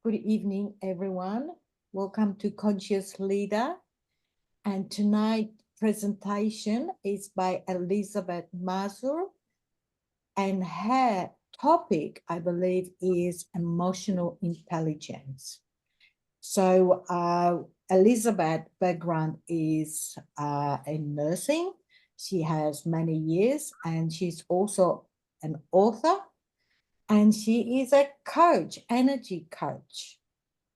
Good evening, everyone. Welcome to Conscious Leader. And tonight presentation is by Elizabeth Mazur, and her topic, I believe, is emotional intelligence. So Elizabeth's background is in nursing. She has many years, and she's also an author. And she is a coach, energy coach.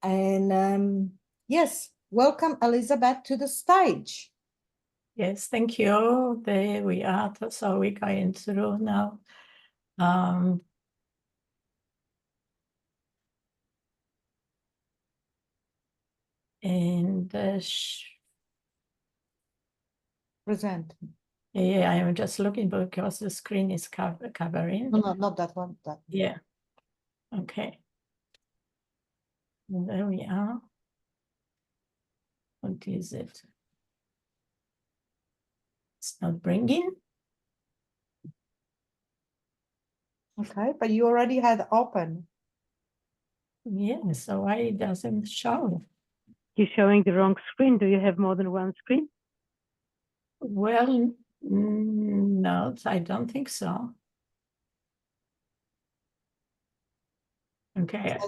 And yes, welcome, Elizabeth, to the stage. Yes, thank you. There we are. So we're going through now. And Present. yeah, I'm just looking because the screen is covering. No, not that one. That one. Yeah. Okay. And there we are. What is it? It's not bringing. Okay, but you already had open. Yeah, so why it doesn't show? You're showing the wrong screen. Do you have more than one screen? Well, no, I don't think so. Okay.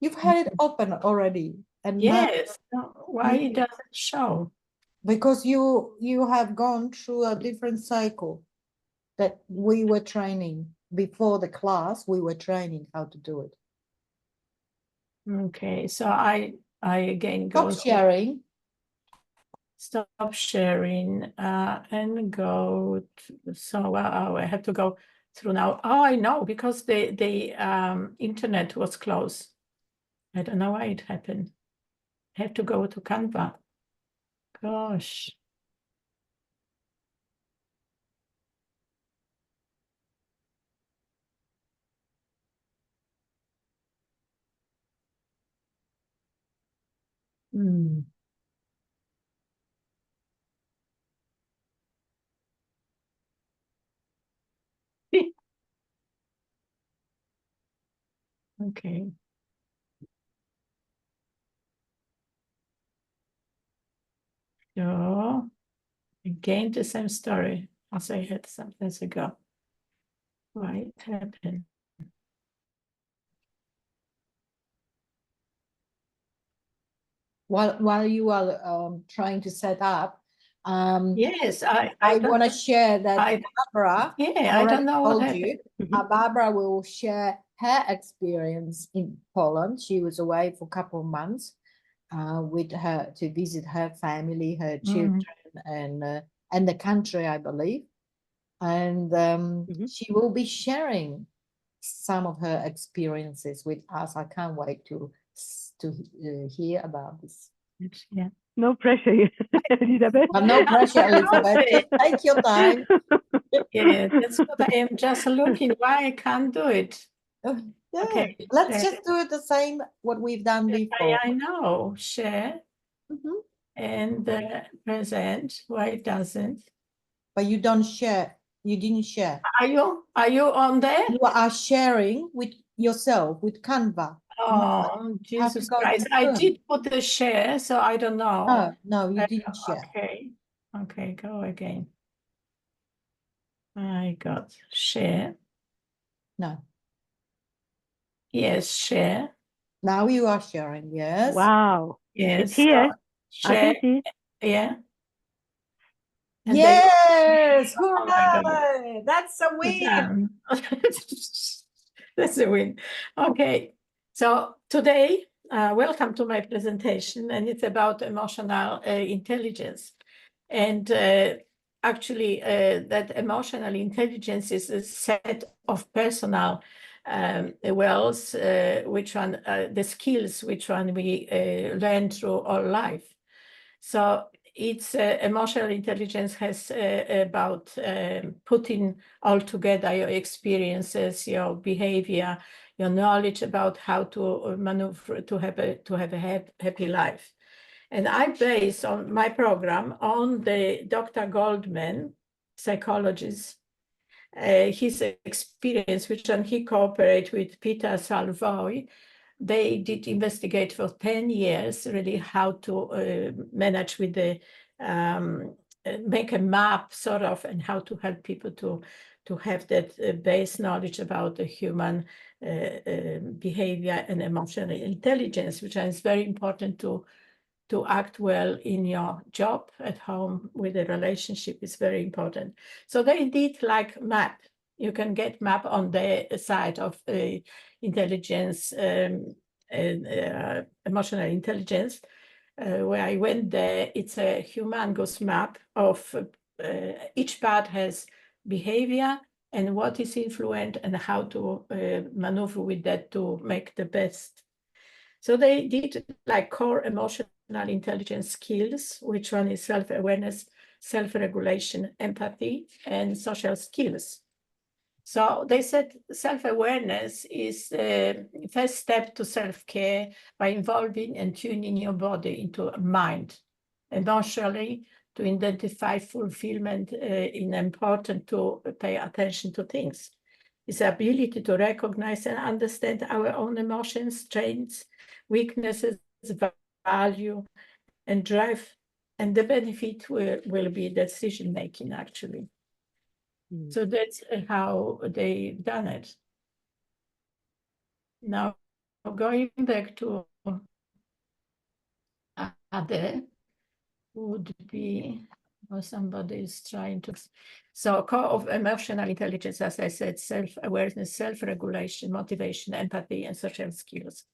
You've had it open already. And yes, why it doesn't show? Because you have gone through a different cycle that we were training. Before the class, we were training how to do it. Okay, so I again go Stop sharing. Stop sharing and go to, so I have to go through now. Oh, I know, because the internet was closed. I don't know why it happened. I have to go to Canva. Gosh. Okay. So again, the same story as I had some days ago. Why it happened? While you are trying to set up, yes, I want to share that Barbara. Yeah, I don't know what happened. Barbara will share her experience in Poland. She was away for a couple of months with her to visit her family, her children, and the country, I believe. And she will be sharing some of her experiences with us. I can't wait to hear about this. Yeah. No pressure, Elizabeth. No pressure, Elizabeth. Just take your time. Yeah, that's what I am just looking. Why I can't do it? Yeah. Okay. Let's just do it the same what we've done before. I know. Share and present. Why it doesn't? But you don't share. You didn't share. Are you on there? You are sharing with yourself with Canva. Oh, Jesus Christ! I did put the share, so I don't know. No, you didn't share. Okay, go again. I got share. No. Yes, share. Now you are sharing. Yes. Wow. Yes. It's here. Share. I can see. Yeah. And yes. Hooray! That's a win. That's a win. Okay. So today, welcome to my presentation, and it's about emotional intelligence. And actually, that emotional intelligence is a set of personal wells, the skills which we learn through our life. So it's emotional intelligence has about putting all together your experiences, your behavior, your knowledge about how to maneuver to have a happy life. And I base on my program on the Dr. Goldman, psychologist, his experience, which he cooperated with Peter Salvoy. They did investigate for 10 years really how to manage with the make a map sort of, and how to help people to have that base knowledge about the human behavior and emotional intelligence, which is very important to act well in your job, at home, with a relationship is very important. So they did like map. You can get map on the side of intelligence, emotional intelligence. Where I went there, it's a humongous map of each part has behavior and what is influent and how to maneuver with that to make the best. So they did like core emotional intelligence skills, which one is self-awareness, self-regulation, empathy, and social skills. So they said self-awareness is the first step to self-care by involving and tuning your body into mind. Emotionally, to identify fulfillment is important to pay attention to things. It's the ability to recognize and understand our own emotions, strengths, weaknesses, value, and drive, and the benefit will be decision-making, actually. So that's how they done it. Now, going back to other would be, or somebody is trying to. So core of emotional intelligence, as I said, self-awareness, self-regulation, motivation, empathy, and social skills.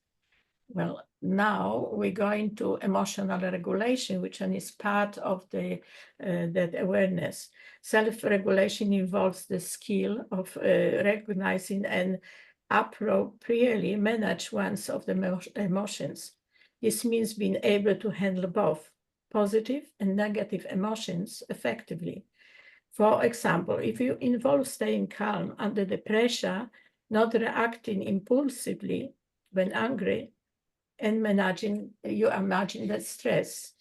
Well, now we're going to emotional regulation, which is part of the that awareness. Self-regulation involves the skill of recognizing and appropriately manage one's of the emotions. This means being able to handle both positive and negative emotions effectively. For example, if you involve staying calm under the pressure, not reacting impulsively when angry, and you imagine that stress.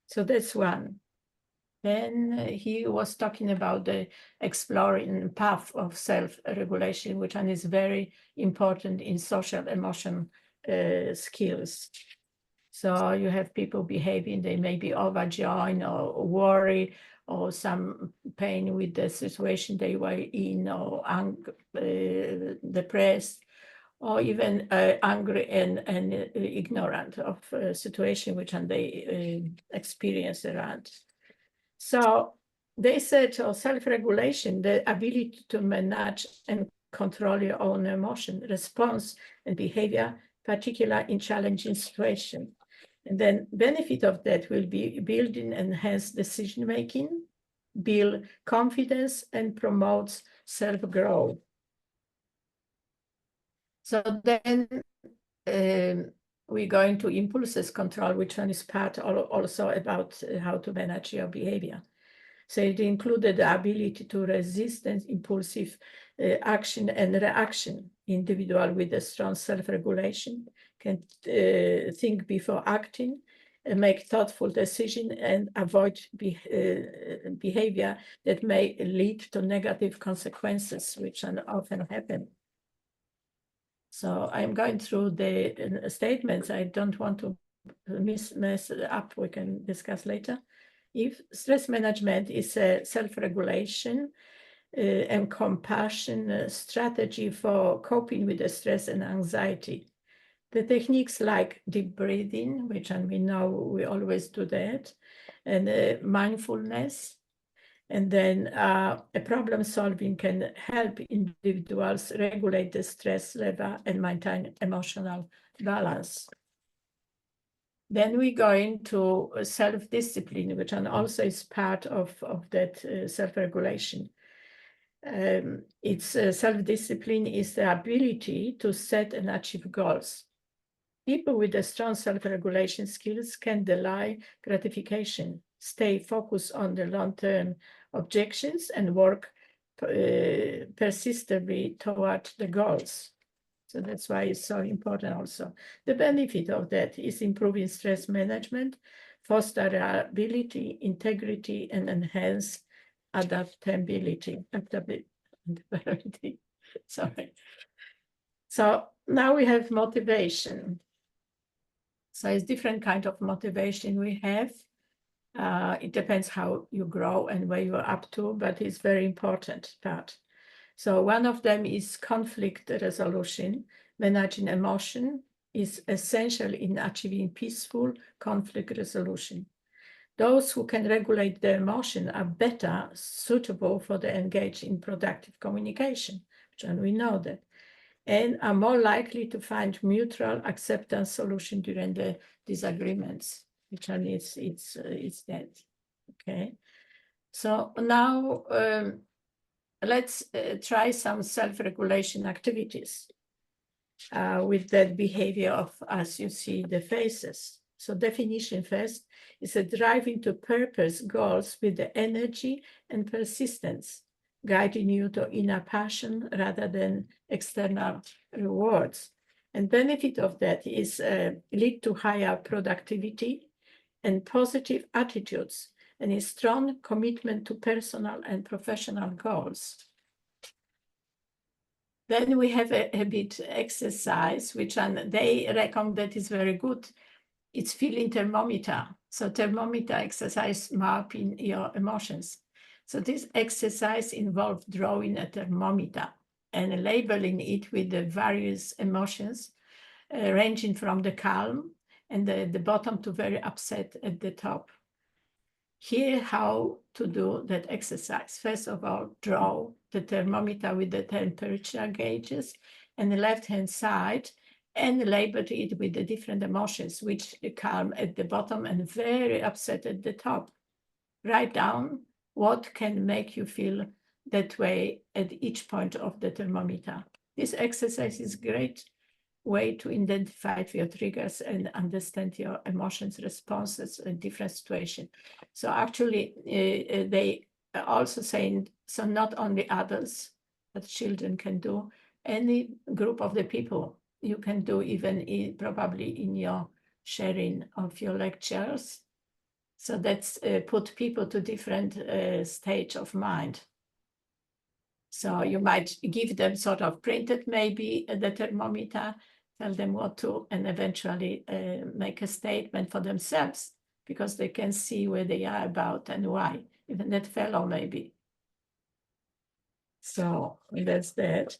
So that's one. Then he was talking about the exploring path of self-regulation, which is very important in social emotion skills. So you have people behaving, they may be overjoyed or worry or some pain with the situation they were in, or depressed, or even angry and ignorant of a situation which they experience around. So they said self-regulation, the ability to manage and control your own emotion, response, and behavior, particularly in challenging situations. And then benefit of that will be building enhanced decision-making, build confidence, and promotes self-growth. So then we're going to impulses control, which one is part also about how to manage your behavior. So it included the ability to resist and impulsive action and reaction. Individual with a strong self-regulation can think before acting, make thoughtful decisions, and avoid behavior that may lead to negative consequences, which often happen. So I'm going through the statements. I don't want to mess up. We can discuss later. If stress management is a self-regulation and compassion strategy for coping with the stress and anxiety. The techniques like deep breathing, which we know we always do that, and mindfulness, and then a problem solving can help individuals regulate the stress level and maintain emotional balance. Then we're going to self-discipline, which also is part of that self-regulation. It's self-discipline is the ability to set and achieve goals. People with a strong self-regulation skills can delay gratification, stay focused on the long-term objectives, and work persistently toward the goals. So that's why it's so important also. The benefit of that is improving stress management, foster reliability, integrity, and enhance adaptability. Sorry. So now we have motivation. So it's different kind of motivation we have. It depends how you grow and where you're up to, but it's very important part. So one of them is conflict resolution. Managing emotion is essential in achieving peaceful conflict resolution. Those who can regulate their emotion are better suitable for the engage in productive communication, and we know that, and are more likely to find mutual acceptance solution during the disagreements, which it's that. Okay, so now let's try some self-regulation activities with that behavior of, as you see, the faces. So definition first is a driving to purpose goals with the energy and persistence, guiding you to inner passion rather than external rewards. And benefit of that is lead to higher productivity and positive attitudes, and a strong commitment to personal and professional goals. Then we have a habit exercise, which they reckon that is very good. It's feeling thermometer. So thermometer exercise mapping your emotions. So this exercise involves drawing a thermometer and labeling it with the various emotions, ranging from the calm and the bottom to very upset at the top. Here, how to do that exercise. First of all, draw the thermometer with the temperature gauges on the left-hand side and label it with the different emotions, which calm at the bottom and very upset at the top. Write down what can make you feel that way at each point of the thermometer. This exercise is a great way to identify your triggers and understand your emotions responses in different situations. So actually, they are also saying, so not only adults, but children can do, any group of the people. You can do even probably in your sharing of your lectures. So that's put people to different stage of mind. So you might give them sort of printed maybe the thermometer, tell them what to, and eventually make a statement for themselves, because they can see where they are about and why, even that fellow maybe. So that's that.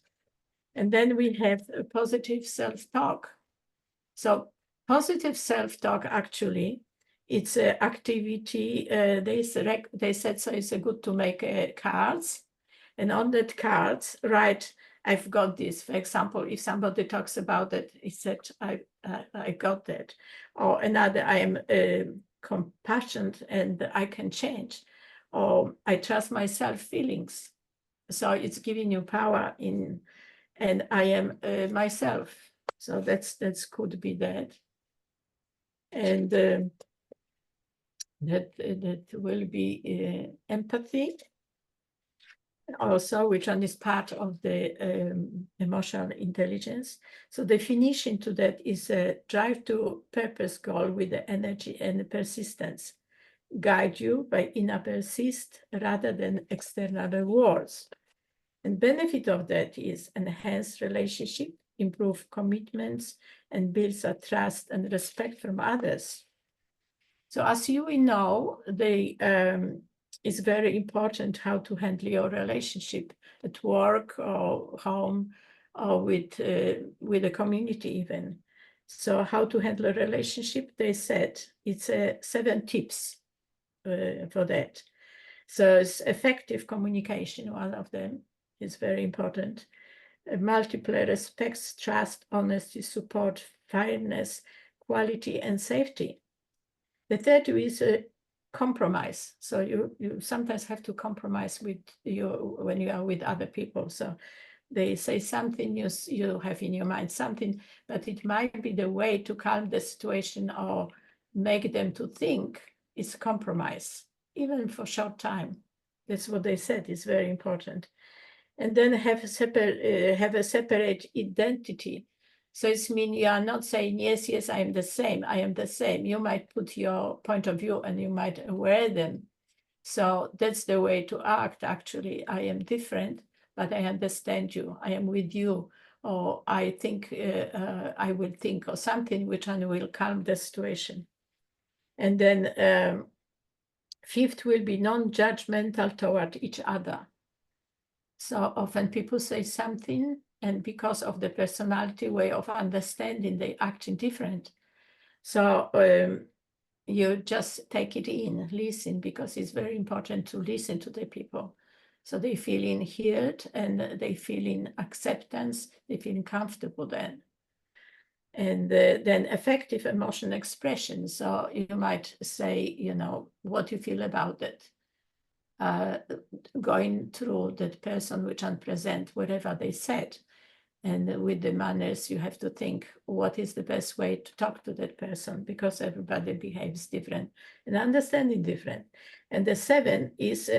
And then we have a positive self-talk. So positive self-talk, actually, it's an activity, they said, so it's good to make cards. And on that cards, write, I've got this. For example, if somebody talks about it, he said, I got that. Or another, I am compassionate and I can change. Or I trust myself feelings. So it's giving you power in, and I am myself. So that's could be that. And that will be empathy. Also, which one is part of the emotional intelligence. So definition to that is a drive to purpose goal with the energy and persistence. Guide you by inner persist rather than external rewards. And benefit of that is enhanced relationship, improve commitments, and builds a trust and respect from others. So as you know, it's very important how to handle your relationship at work or home or with the community even. So how to handle a relationship, they said it's 7 tips for that. So it's effective communication, one of them is very important. Multiple respects, trust, honesty, support, fairness, quality, and safety. The third is a compromise. So you sometimes have to compromise with when you are with other people. So they say something, you have in your mind something, but it might be the way to calm the situation or make them to think. It's compromise, even for short time. That's what they said is very important. And then have a separate identity. So it means you are not saying, yes, I am the same, I am the same. You might put your point of view and you might wear them. So that's the way to act, actually. I am different, but I understand you, I am with you, or I think I will think, or something which will calm the situation. And then fifth will be non-judgmental toward each other. So often people say something, and because of the personality way of understanding, they act different. So you just take it in, listen, because it's very important to listen to the people. So they feel heard and they feel acceptance, they feel comfortable then. And then effective emotional expression. So you might say, you know, what you feel about it. Going through that person which can present whatever they said. And with the manners, you have to think what is the best way to talk to that person, because everybody behaves different and understanding different. And the 7 is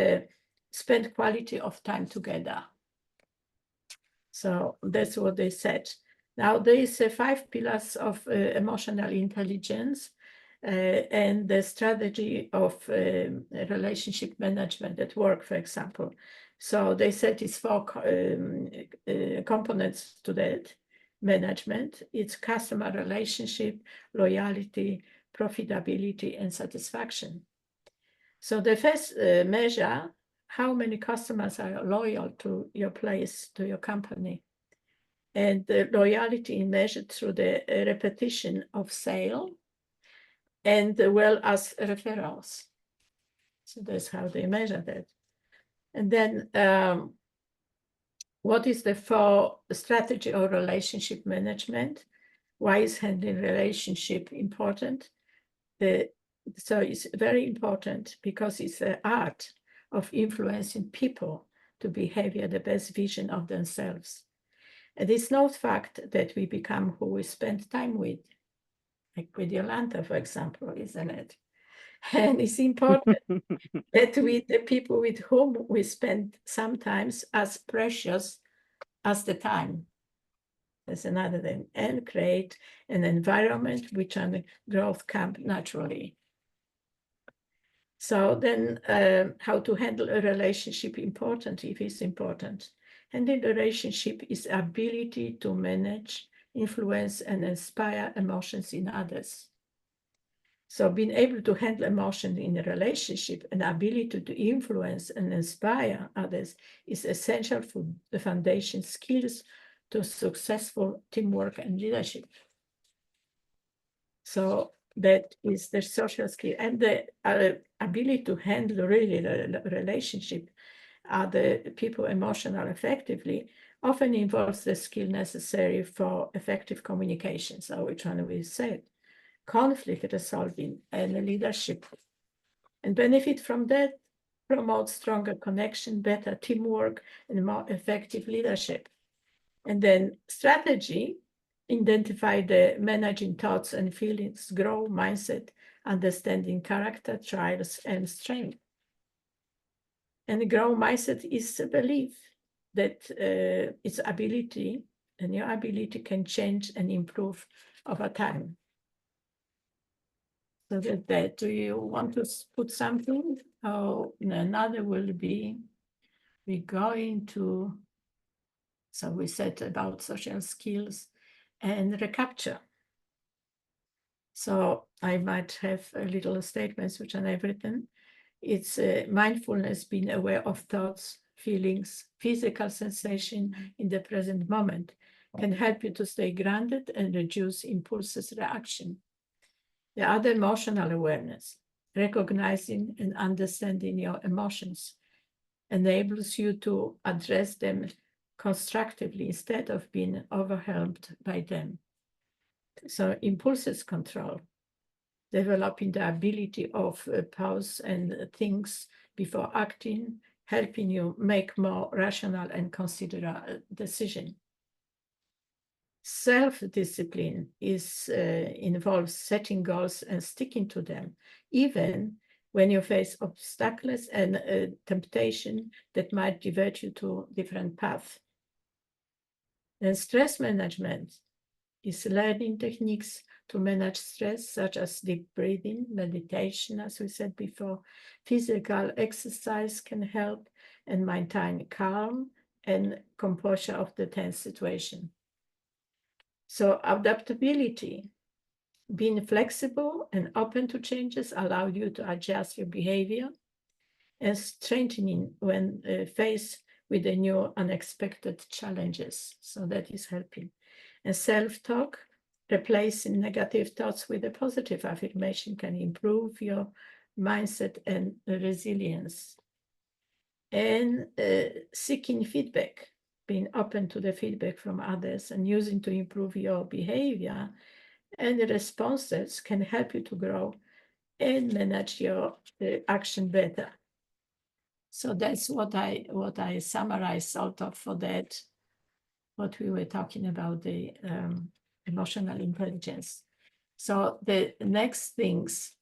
spend quality of time together. So that's what they said. Now there is 5 pillars of emotional intelligence and the strategy of relationship management at work, for example. So they said it's 4 components to that management. It's customer relationship, loyalty, profitability, and satisfaction. So the first measure, how many customers are loyal to your place, to your company. And the loyalty is measured through the repetition of sale and well as referrals. So that's how they measure that. And then what is the 4 strategy of relationship management? Why is handling relationship important? So it's very important because it's the art of influencing people to behavior the best vision of themselves. And it's no fact that we become who we spend time with, like with Yolanta, for example, isn't it? And it's important that with the people with whom we spend sometimes as precious as the time. That's another thing. And create an environment which growth comes naturally. So then how to handle a relationship important, if it's important. Handling a relationship is ability to manage, influence, and inspire emotions in others. So being able to handle emotions in a relationship and ability to influence and inspire others is essential for the foundation skills to successful teamwork and leadership. So that is the social skill, and the ability to handle really the relationship, the people emotional effectively, often involves the skill necessary for effective communication. So which one we said, conflict resolving and leadership, and benefit from that, promote stronger connection, better teamwork, and more effective leadership. And then strategy, identify the managing thoughts and feelings, grow mindset, understanding character, trials, and strength. And grow mindset is a belief that its ability and your ability can change and improve over time. So that do you want to put something? Oh, another will be, we're going to, so we said about social skills and recapture. So I might have a little statements which I've written. It's mindfulness, being aware of thoughts, feelings, physical sensation in the present moment can help you to stay grounded and reduce impulses reaction. The other, emotional awareness, recognizing and understanding your emotions, enables you to address them constructively instead of being overwhelmed by them. So impulses control, developing the ability of pause and things before acting, helping you make more rational and considerate decision. Self-discipline involves setting goals and sticking to them, even when you face obstacles and temptation that might divert you to different paths. And stress management is learning techniques to manage stress, such as deep breathing, meditation, as we said before. Physical exercise can help and maintain calm, and composure of the tense situation. So adaptability, being flexible and open to changes, allow you to adjust your behavior, and strengthening when faced with the new unexpected challenges. So that is helping. And self-talk, replacing negative thoughts with a positive affirmation can improve your mindset and resilience. And seeking feedback, being open to the feedback from others and using to improve your behavior and the responses can help you to grow and manage your action better. So that's what I summarized sort of for that, what we were talking about, the emotional intelligence. So the next things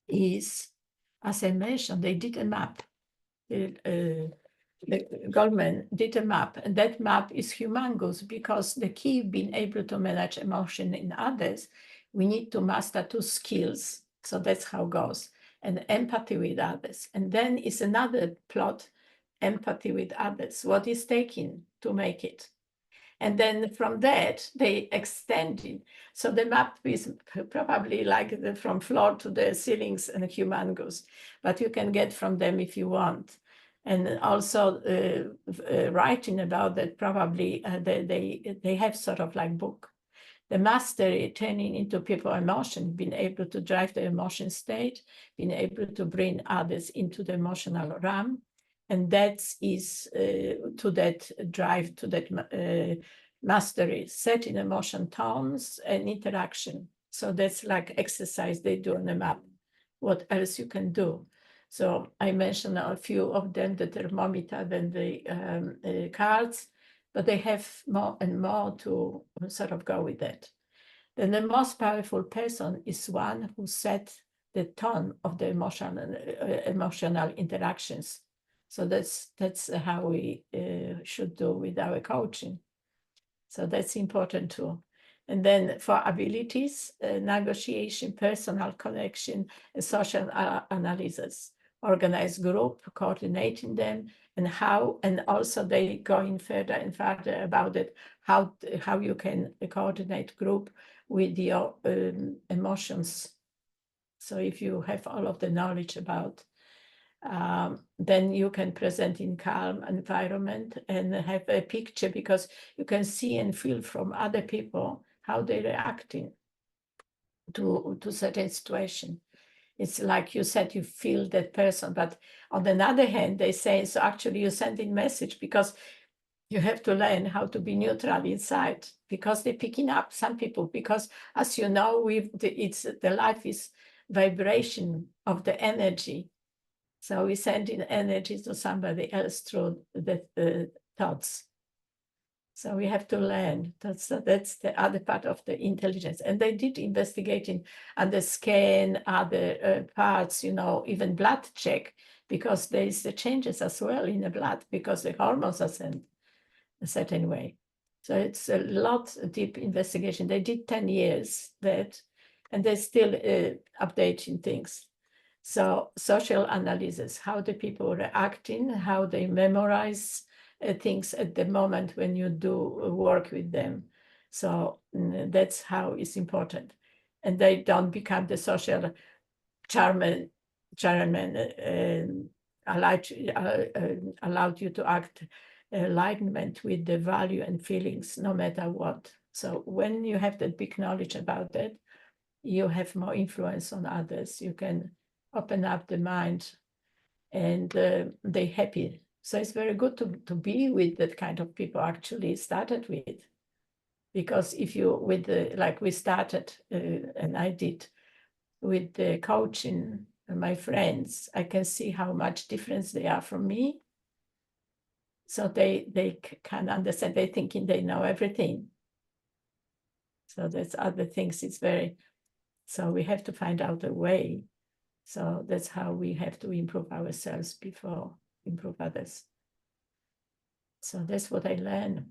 is, as I mentioned, they did a map. The government did a map, and that map is humongous because the key being able to manage emotion in others, we need to master 2 skills. So that's how it goes. And empathy with others. And then is another plot, empathy with others, what is taken to make it. And then from that, they extended. So the map is probably like from floor to the ceilings and humongous, but you can get from them if you want. And also writing about that, probably they have sort of like book. The mastery turning into people emotion, being able to drive the emotion state, being able to bring others into the emotional realm. And that is to that drive, to that mastery, setting emotion tones and interaction. So that's like exercise they do on the map. What else you can do? So I mentioned a few of them, the thermometer, then the cards, but they have more and more to sort of go with that. Then the most powerful person is one who sets the tone of the emotional interactions. So that's how we should do with our coaching. So that's important too. And then for abilities, negotiation, personal connection, and social analysis, organize group, coordinating them, and also they going further and further about it, how you can coordinate group with your emotions. So if you have all of the knowledge about, then you can present in calm environment and have a picture, because you can see and feel from other people how they're reacting to certain situation. It's like you said, you feel that person, but on the other hand, they say, so actually you're sending message, because you have to learn how to be neutral inside, because they're picking up some people, because as you know, the life is vibration of the energy. So we send in energy to somebody else through the thoughts. So we have to learn. That's the other part of the intelligence. And they did investigating on the scan, other parts, even blood check, because there is the changes as well in the blood, because the hormones are sent a certain way. So it's a lot of deep investigation. They did 10 years that, and they're still updating things. So social analysis, how the people reacting, how they memorize things at the moment when you do work with them. So that's how it's important. And they don't become the social chairman allowed you to act alignment with the value and feelings, no matter what. So when you have that big knowledge about it, you have more influence on others. You can open up the mind, and they're happy. So it's very good to be with that kind of people actually started with. Because if you, like we started, and I did, with the coaching, my friends, I can see how much difference they are from me. So they can understand, they're thinking they know everything. So that's other things, so we have to find out a way. So that's how we have to improve ourselves before improve others. So that's what I learned.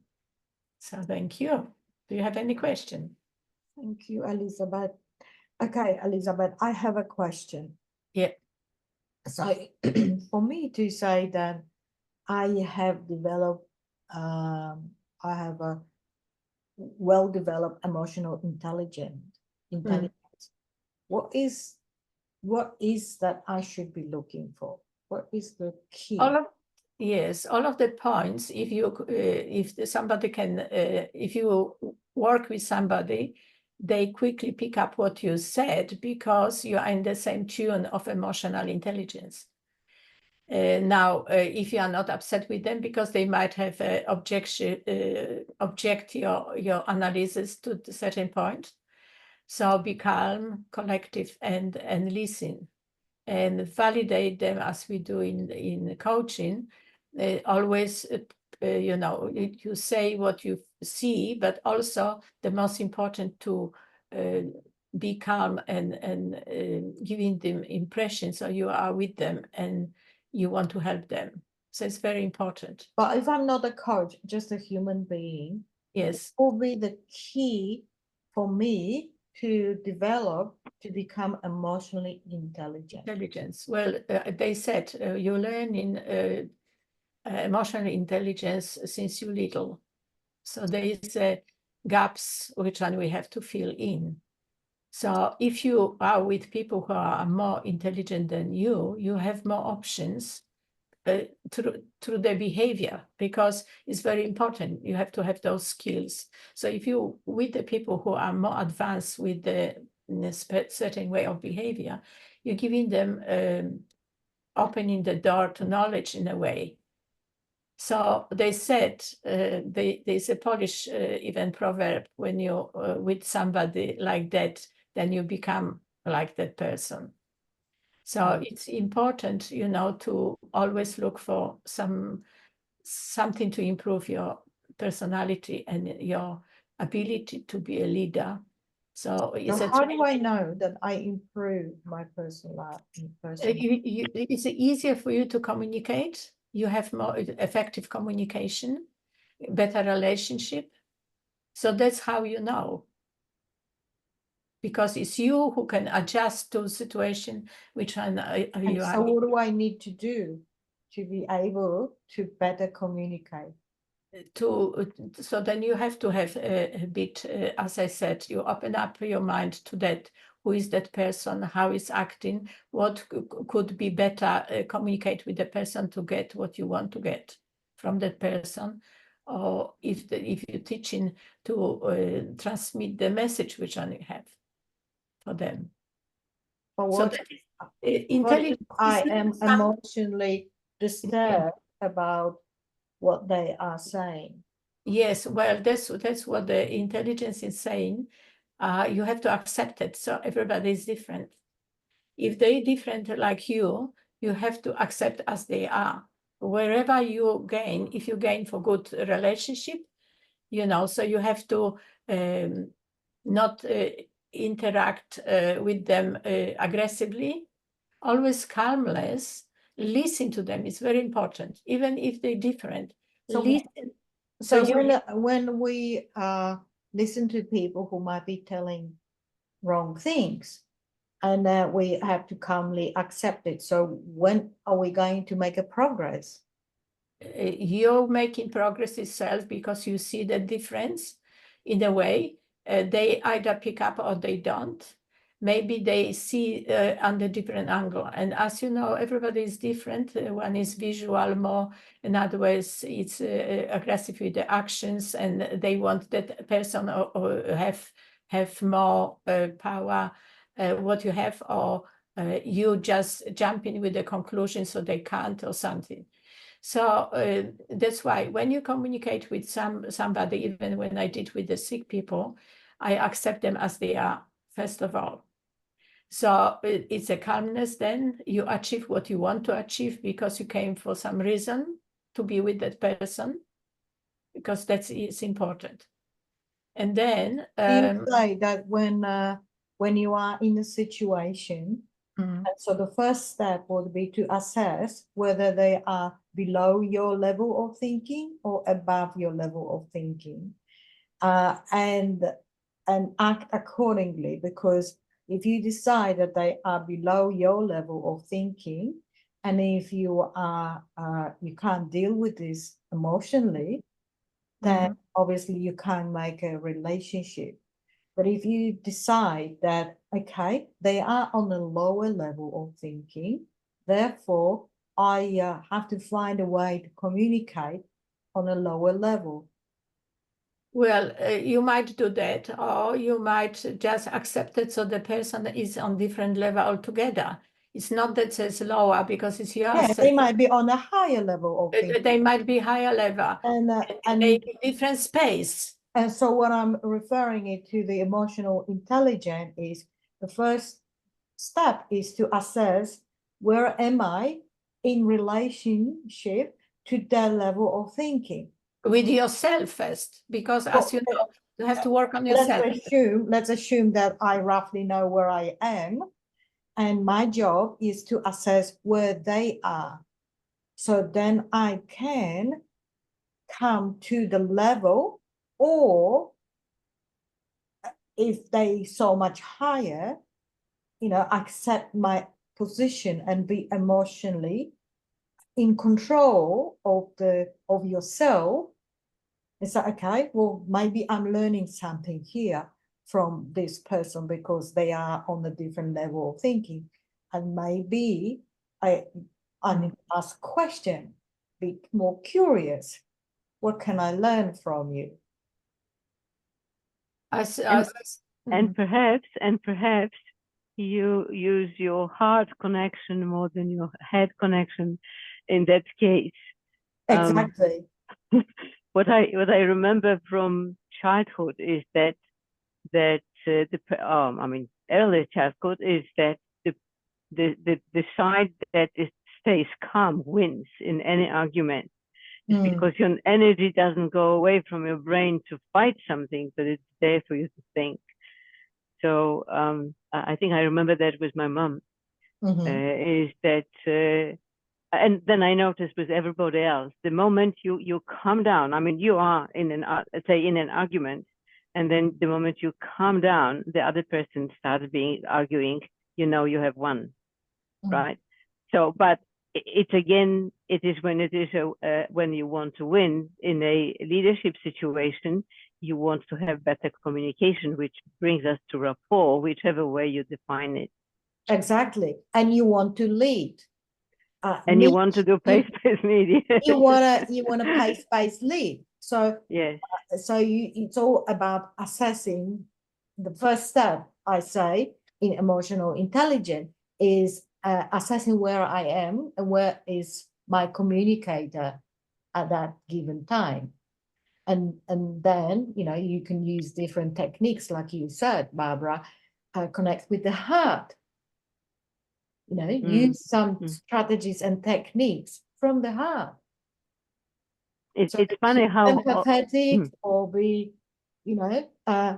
So thank you. Do you have any question? Thank you, Elizabeth. Okay, Elizabeth, I have a question. Yeah. So for me to say that I have developed, I have a well-developed emotional intelligence. What is that I should be looking for? What is the key? All of the points. If somebody can, if you work with somebody, they quickly pick up what you said because you are in the same tune of emotional intelligence. Now, if you are not upset with them because they might have object your analysis to a certain point. So be calm, collective, and listen, and validate them as we do in coaching. Always, you say what you see, but also the most important to be calm and giving them impression. So you are with them and you want to help them. So it's very important. But if I'm not a coach, just a human being, Yes, what will be the key for me to develop to become emotionally intelligent? intelligence. Well, they said you learn in emotional intelligence since you're little. So there is gaps which one we have to fill in. So if you are with people who are more intelligent than you have more options through their behavior, because it's very important. You have to have those skills. So if you with the people who are more advanced with the certain way of behavior, you're giving them opening the door to knowledge in a way. So they said, there's a Polish even proverb, when you with somebody like that, then you become like that person. So it's important, to always look for something to improve your personality and your ability to be a leader. So how do I know that I improve my personality? It's easier for you to communicate. You have more effective communication, better relationship. So that's how you know. Because it's you who can adjust to the situation which you are. So what do I need to do to be able to better communicate? So then you have to have a bit, as I said, you open up your mind to that. Who is that person? How is acting? What could be better? Communicate with the person to get what you want to get from that person. Or if you're teaching to transmit the message which you have for them. But what if I am emotionally disturbed about what they are saying? Yes, well, that's what the intelligence is saying. You have to accept it. So everybody is different. If they're different like you have to accept as they are. Wherever you gain, if you gain for good relationship, so you have to not interact with them aggressively, always calmness, listen to them. It's very important, even if they're different. So listen. So when we listen to people who might be telling wrong things, and we have to calmly accept it. So when are we going to make a progress? You're making progress itself because you see the difference in a way. They either pick up or they don't. Maybe they see on a different angle. And as you know, everybody is different. One is visual more, in other words, it's aggressive with the actions, and they want that person or have more power, what you have, or you just jump in with the conclusion so they can't or something. So that's why when you communicate with somebody, even when I did with the sick people, I accept them as they are, first of all. So it's a calmness. Then you achieve what you want to achieve because you came for some reason to be with that person, because it's important. And then you say that when you are in a situation, and so the first step would be to assess whether they are below your level of thinking or above your level of thinking, and act accordingly. Because if you decide that they are below your level of thinking, and if you are you can't deal with this emotionally, then obviously you can't make a relationship. But if you decide that, okay, they are on a lower level of thinking, therefore I have to find a way to communicate on a lower level. Well, you might do that, or you might just accept it so the person is on different level altogether. It's not that it's lower because it's yours. Yeah, they might be on a higher level of thinking. They might be higher level And they need different space. And so what I'm referring it to the emotional intelligence is the first step is to assess where am I in relationship to that level of thinking. With yourself first, because as you know, you have to work on yourself. Let's assume that I roughly know where I am, and my job is to assess where they are. So then I can come to the level, or if they so much higher, accept my position and be emotionally in control of yourself. It's like, okay, well, maybe I'm learning something here from this person because they are on a different level of thinking. And maybe I need to ask a question, be more curious. What can I learn from you? And perhaps you use your heart connection more than your head connection in that case. Exactly. What I remember from childhood is that early childhood is that the side that stays calm wins in any argument. It's because your energy doesn't go away from your brain to fight something, but it's there for you to think. So I think I remember that with my mom, is that, and then I noticed with everybody else, the moment you calm down, I mean, you are in an argument, and then the moment you calm down, the other person starts arguing, you have won, right? So, but it is when you want to win in a leadership situation, you want to have better communication, which brings us to rapport, whichever way you define it. Exactly. And you want to lead. And you want to do pace-based media. you wanna pace-based lead. So yes. It's all about assessing. The first step, I say, in emotional intelligence is assessing where I am and where is my communicator at that given time. And then, you can use different techniques, like you said, Barbara, connect with the heart. Use some strategies and techniques from the heart. It's funny how empathetic or be,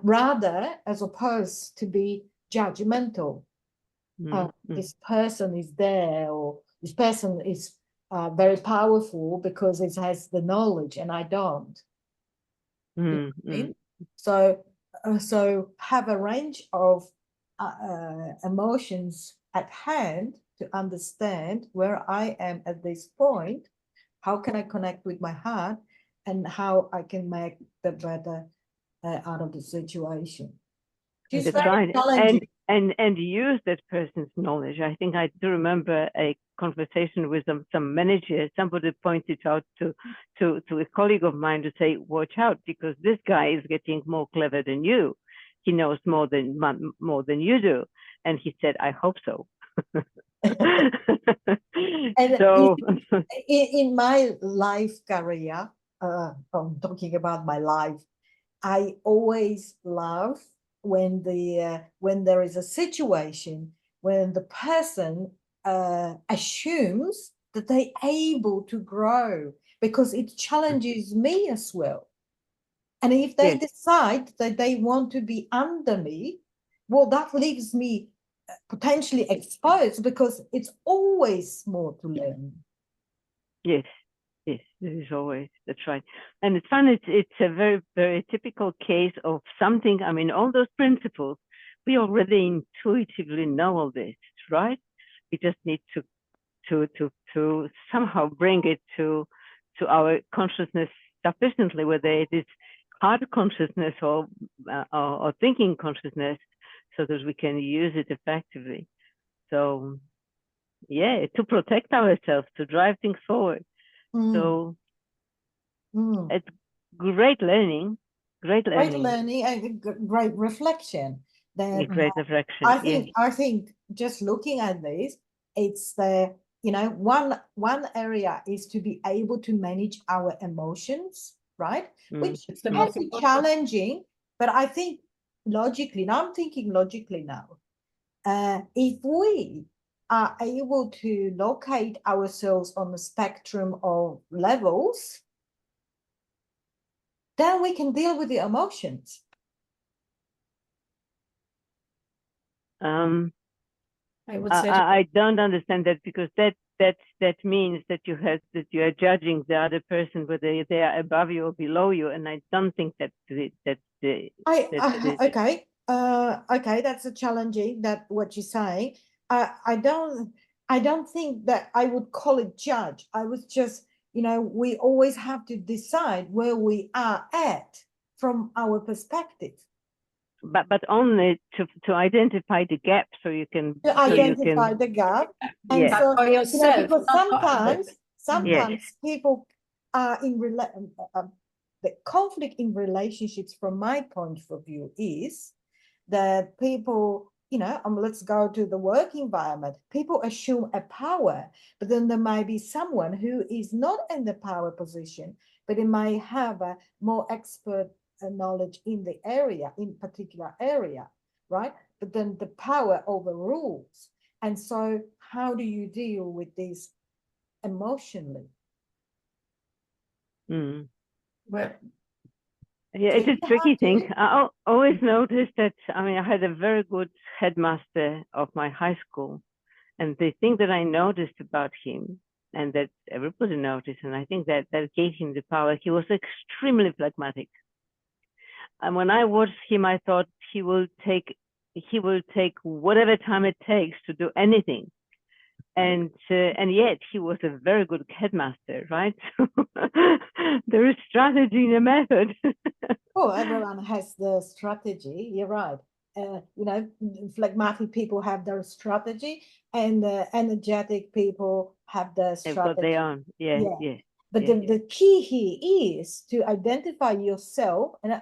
rather as opposed to be judgmental. This person is there, or this person is very powerful because it has the knowledge and I don't. So have a range of emotions at hand to understand where I am at this point. How can I connect with my heart, and how I can make the better out of the situation. That's right. And use that person's knowledge. I think I do remember a conversation with some manager. Somebody pointed out to a colleague of mine to say, watch out, because this guy is getting more clever than you. He knows more than you do. And he said, I hope so. And so in my life career, I'm talking about my life, I always love when there is a situation when the person assumes that they're able to grow, because it challenges me as well. And if they decide that they want to be under me, well, that leaves me potentially exposed, because it's always more to learn. Yes, there is always. That's right. And it's fun. It's a very, very typical case of something. I mean, all those principles, we already intuitively know all this, right? We just need to to somehow bring it to our consciousness sufficiently, whether it is heart consciousness or thinking consciousness, so that we can use it effectively. So yeah, to protect ourselves, to drive things forward. So it's great learning, great learning and great reflection. Great reflection. I think just looking at this, it's the, you know, one area is to be able to manage our emotions, right? Which It's the can most be important. challenging, but I think logically, now I'm thinking logically now, if we are able to locate ourselves on the spectrum of levels, then we can deal with the emotions. I would say I don't understand that, because that means that you are judging the other person whether they are above you or below you, and I don't think okay, that's a challenging, that what you're saying. I don't think that I would call it judge. I was just, you know, we always have to decide where we are at from our perspective. But only to identify the gap, so you can Identify the gap. And yes. so, for yourself, you know, because sometimes Yes. people are in the conflict in relationships, from my point of view, is that people, you know, let's go to the work environment. People assume a power, but then there might be someone who is not in the power position, but it might have a more expert knowledge in the area, in particular area, right? But then the power overrules. And so how do you deal with this emotionally? Well, yeah, it's a tricky thing. I always noticed that, I mean, I had a very good headmaster of my high school, and the thing that I noticed about him, and that everybody noticed, and I think that gave him the power, he was extremely phlegmatic. And when I watched him, I thought he will take whatever time it takes to do anything. And yet he was a very good headmaster, right? There is strategy in a method. Oh, everyone has the strategy. You're right. You know, phlegmatic people have their strategy, and energetic people have their They've got strategy. their own. Yeah. But the key here is to identify yourself, and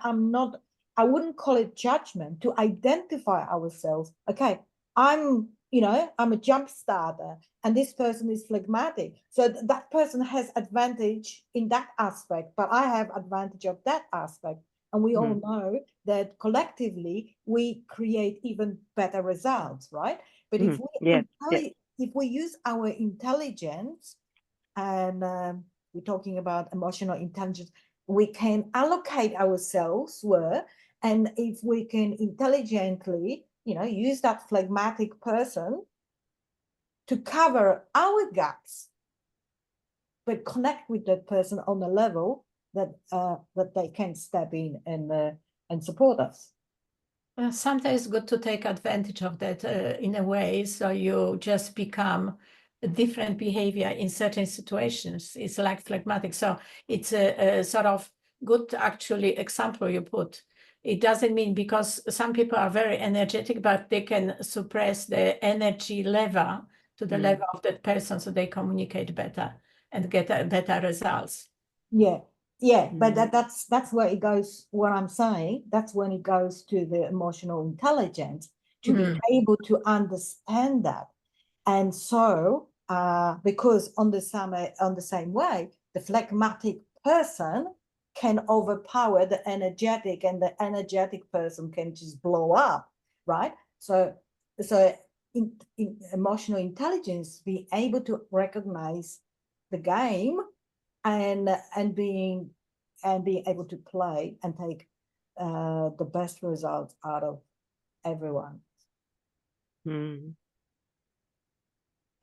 I wouldn't call it judgment, to identify ourselves. Okay, I'm a jump starter, and this person is phlegmatic. So that person has advantage in that aspect, but I have advantage of that aspect. And we all know that collectively we create even better results, right? But if we use our intelligence, and we're talking about emotional intelligence, we can allocate ourselves where, and if we can intelligently, you know, use that phlegmatic person to cover our gaps, but connect with that person on a level that they can step in and support us. Sometimes it's good to take advantage of that in a way, so you just become a different behavior in certain situations. It's like phlegmatic. So it's a sort of good actually example you put. It doesn't mean, because some people are very energetic, but they can suppress the energy level to the level of that person, so they communicate better and get better results. But that's where it goes. What I'm saying, that's when it goes to the emotional intelligence, to be able to understand that. And so, because on the same way, the phlegmatic person can overpower the energetic, and the energetic person can just blow up, right? So in emotional intelligence, be able to recognize the game, and being able to play and take the best results out of everyone.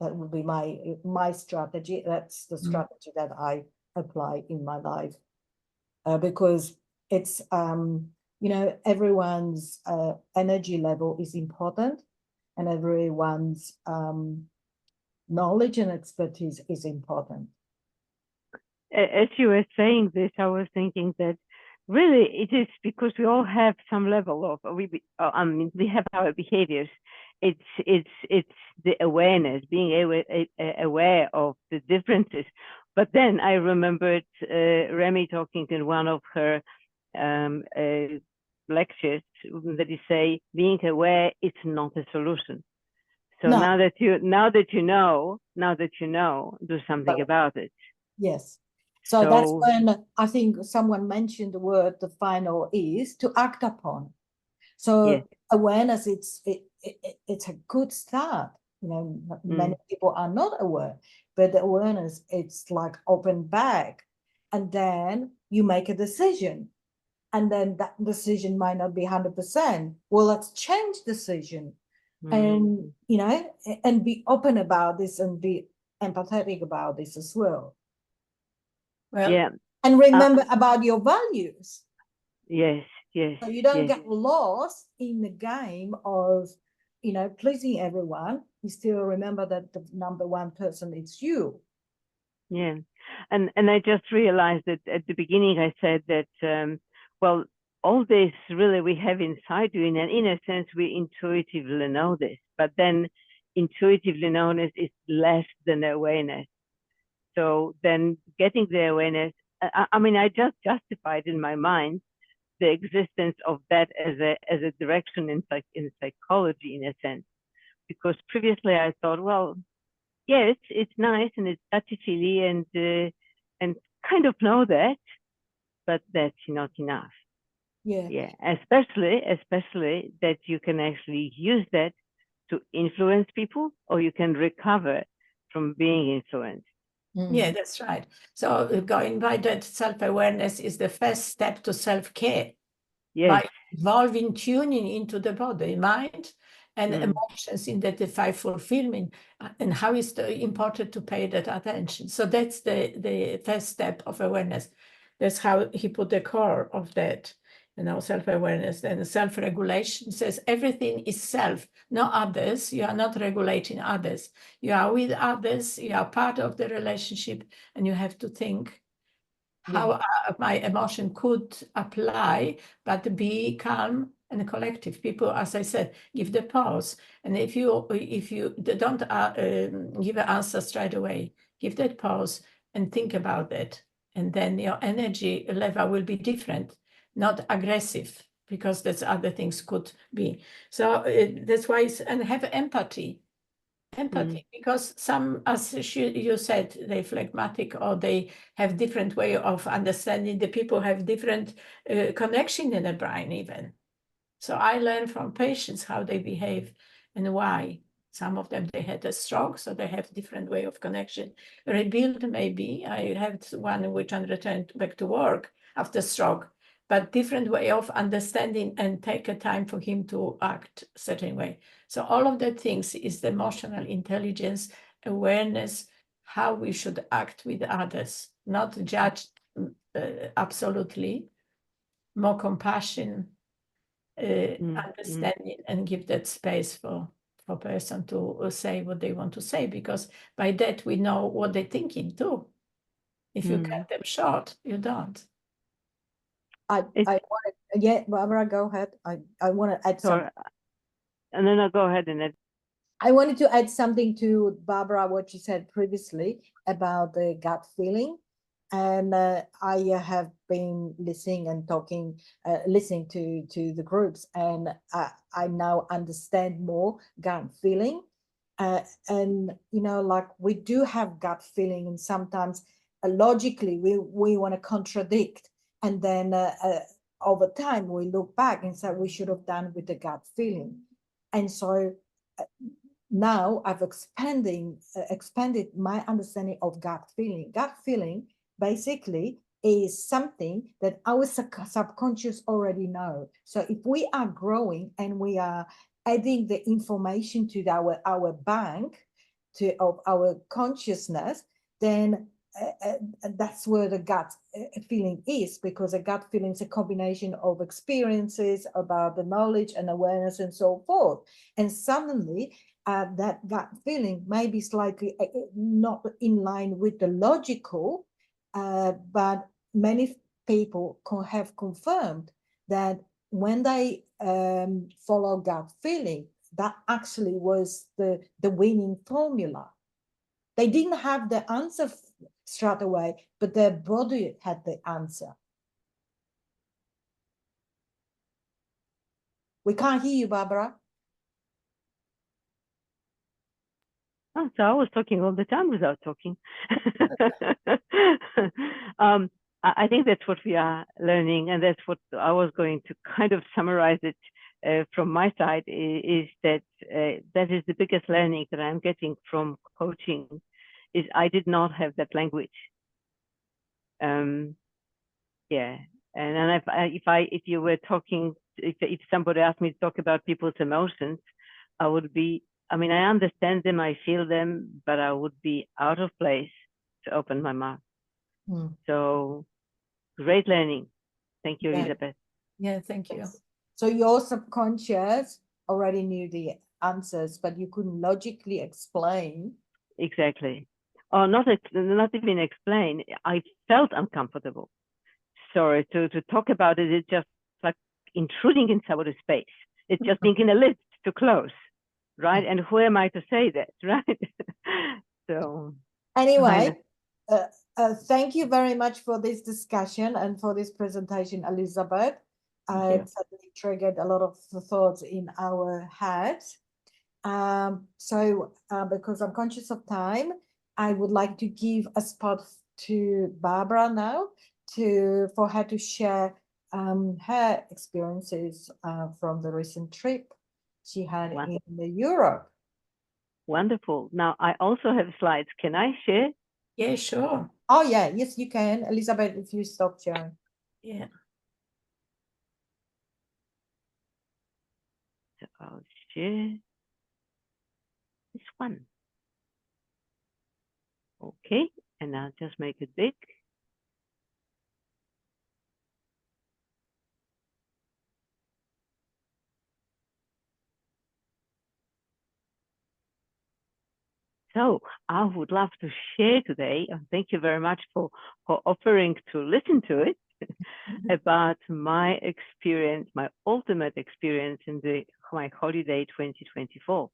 That would be my strategy. That's the strategy that I apply in my life, because it's you know, everyone's energy level is important, and everyone's knowledge and expertise is important. As you were saying this, I was thinking that really it is because we all have some level of I mean, we have our behaviors. It's the awareness, being aware of the differences. But then I remembered Remy talking in one of her lectures that he say being aware it's not a solution. So No. now that you know, do something about it. Yes. So that's when I think someone mentioned the word, the final is to act upon. So yes. Awareness, it's a good start. You know, many people are not aware, but the awareness, it's like open bag, and then you make a decision, and then that decision might not be 100%. Well, let's change decision, and you know, and be open about this and be empathetic about this as well. Well, yeah. And remember about your values. Yes, yes. So you don't get lost in the game of, you know, pleasing everyone. You still remember that the number one person is you. Yeah. And I just realized that at the beginning I said that, well, all this really we have inside you, and in a sense we intuitively know this, but then intuitively knownness is less than awareness. So then getting the awareness, I mean, I just justified in my mind the existence of that as a direction in psychology, in a sense, because previously I thought, well, yeah, it's nice and it's touchy-feely and kind of know that, but that's not enough. Yeah. Especially that you can actually use that to influence people, or you can recover from being influenced. Yeah, that's right. So going by that, self-awareness is the first step to self-care. Yes. By involving tuning into the body, mind, and emotions in that five fulfillment, and how is it important to pay that attention. So that's the first step of awareness. That's how he put the core of that, you know, self-awareness. And self-regulation says everything is self, not others. You are not regulating others. You are with others. You are part of the relationship, and you have to think how my emotion could apply, but be calm and collective. People, as I said, give the pause. And if you don't give an answer straight away, give that pause and think about it. And then your energy level will be different, not aggressive, because that's other things could be. So that's why, and have empathy. Because some, as you said, they're phlegmatic, or they have different way of understanding. The people have different connection in the brain even. So I learn from patients how they behave and why. Some of them, they had a stroke, so they have different way of connection. Rebuild, maybe. I had one which returned back to work after stroke, but different way of understanding and take a time for him to act certain way. So all of the things is the emotional intelligence, awareness, how we should act with others, not judge absolutely, more compassion, understanding, and give that space for person to say what they want to say, because by that we know what they're thinking too. If you cut them short, you don't. I want Barbara, go ahead. I want to add something. And then I'll go ahead and add. I wanted to add something to Barbara, what she said previously about the gut feeling. And I have been listening and talking, listening to the groups, and I now understand more gut feeling. And, you know, like we do have gut feeling, and sometimes logically we want to contradict. And then over time, we look back and say we should have done with the gut feeling. And so now I've expanded my understanding of gut feeling. Gut feeling basically is something that our subconscious already know. So if we are growing and we are adding the information to our bank of our consciousness, then that's where the gut feeling is, because a gut feeling is a combination of experiences about the knowledge and awareness and so forth. And suddenly that gut feeling may be slightly not in line with the logical, but many people have confirmed that when they follow gut feeling, that actually was the winning formula. They didn't have the answer straight away, but their body had the answer. We can't hear you, Barbara. Oh, so I was talking all the time without talking. I think that's what we are learning, and that's what I was going to kind of summarize it from my side, is that that is the biggest learning that I'm getting from coaching, is I did not have that language. Yeah, and then if you were talking, if somebody asked me to talk about people's emotions, I would be, I mean, I understand them, I feel them, but I would be out of place to open my mouth. So great learning. Thank you, Elizabeth. Yeah, thank you. So your subconscious already knew the answers, but you couldn't logically explain. Exactly. Or not even explain. I felt uncomfortable. Sorry, to talk about it, it's just like intruding in somebody's space. It's just being in a list too close, right? And who am I to say that, right? So anyway, thank you very much for this discussion and for this presentation, Elizabeth. It certainly triggered a lot of thoughts in our heads. So because I'm conscious of time, I would like to give a spot to Barbara now for her to share her experiences from the recent trip she had in Europe. Wonderful. Now, I also have slides. Can I share? Yeah, sure. Oh, yeah. Yes, you can. Elizabeth, if you stop sharing. Yeah. So I'll share this one. Okay, and I'll just make it big. So I would love to share today, and thank you very much for offering to listen to it, about my experience, my ultimate experience in my holiday 2024.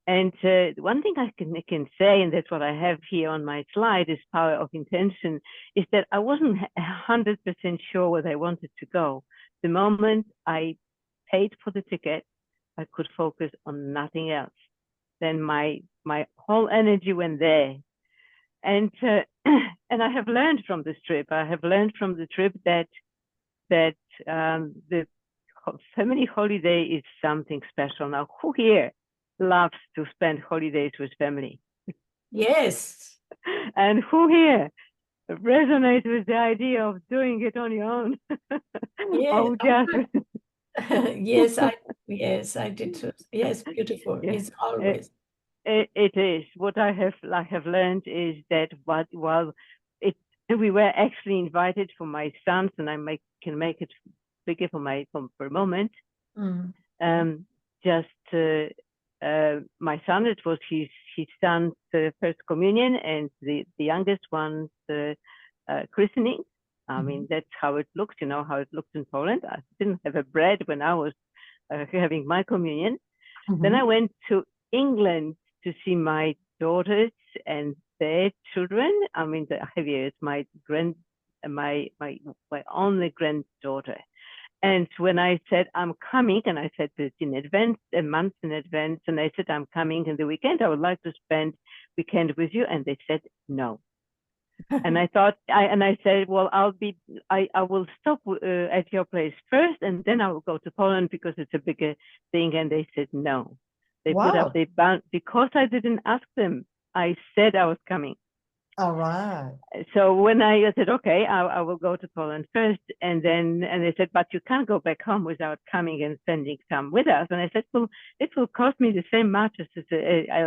And one thing I can say, and that's what I have here on my slide, is power of intention, is that I wasn't 100% sure where I wanted to go. The moment I paid for the ticket, I could focus on nothing else. Then my whole energy went there. And and I have learned from this trip. I have learned from the trip that the family holiday is something special. Now, who here loves to spend holidays with family? Yes. And who here resonates with the idea of doing it on your own? Yeah. Yes, I did too. Yes, beautiful. Yeah. It's always. It is. What I have learned is that while we were actually invited for my sons, and I can make it bigger for a moment. My son, it was his son's first communion, and the youngest one's christening. I mean, that's how it looks. You know how it looks in Poland. I didn't have a bread when I was having my communion. Then I went to England to see my daughters and their children. I mean, the heavier is my only granddaughter. And when I said I'm coming, and I said it in advance, a month in advance, and I said I'm coming in the weekend, I would like to spend weekend with you, and they said no. And I thought, I said, well, I will stop at your place first, and then I will go to Poland because it's a bigger thing. And they said no. They put up the bound because I didn't ask them. I said I was coming. All right. So when I said, okay, I will go to Poland first, and they said, but you can't go back home without coming and spending time with us. And I said, well, it will cost me the same much as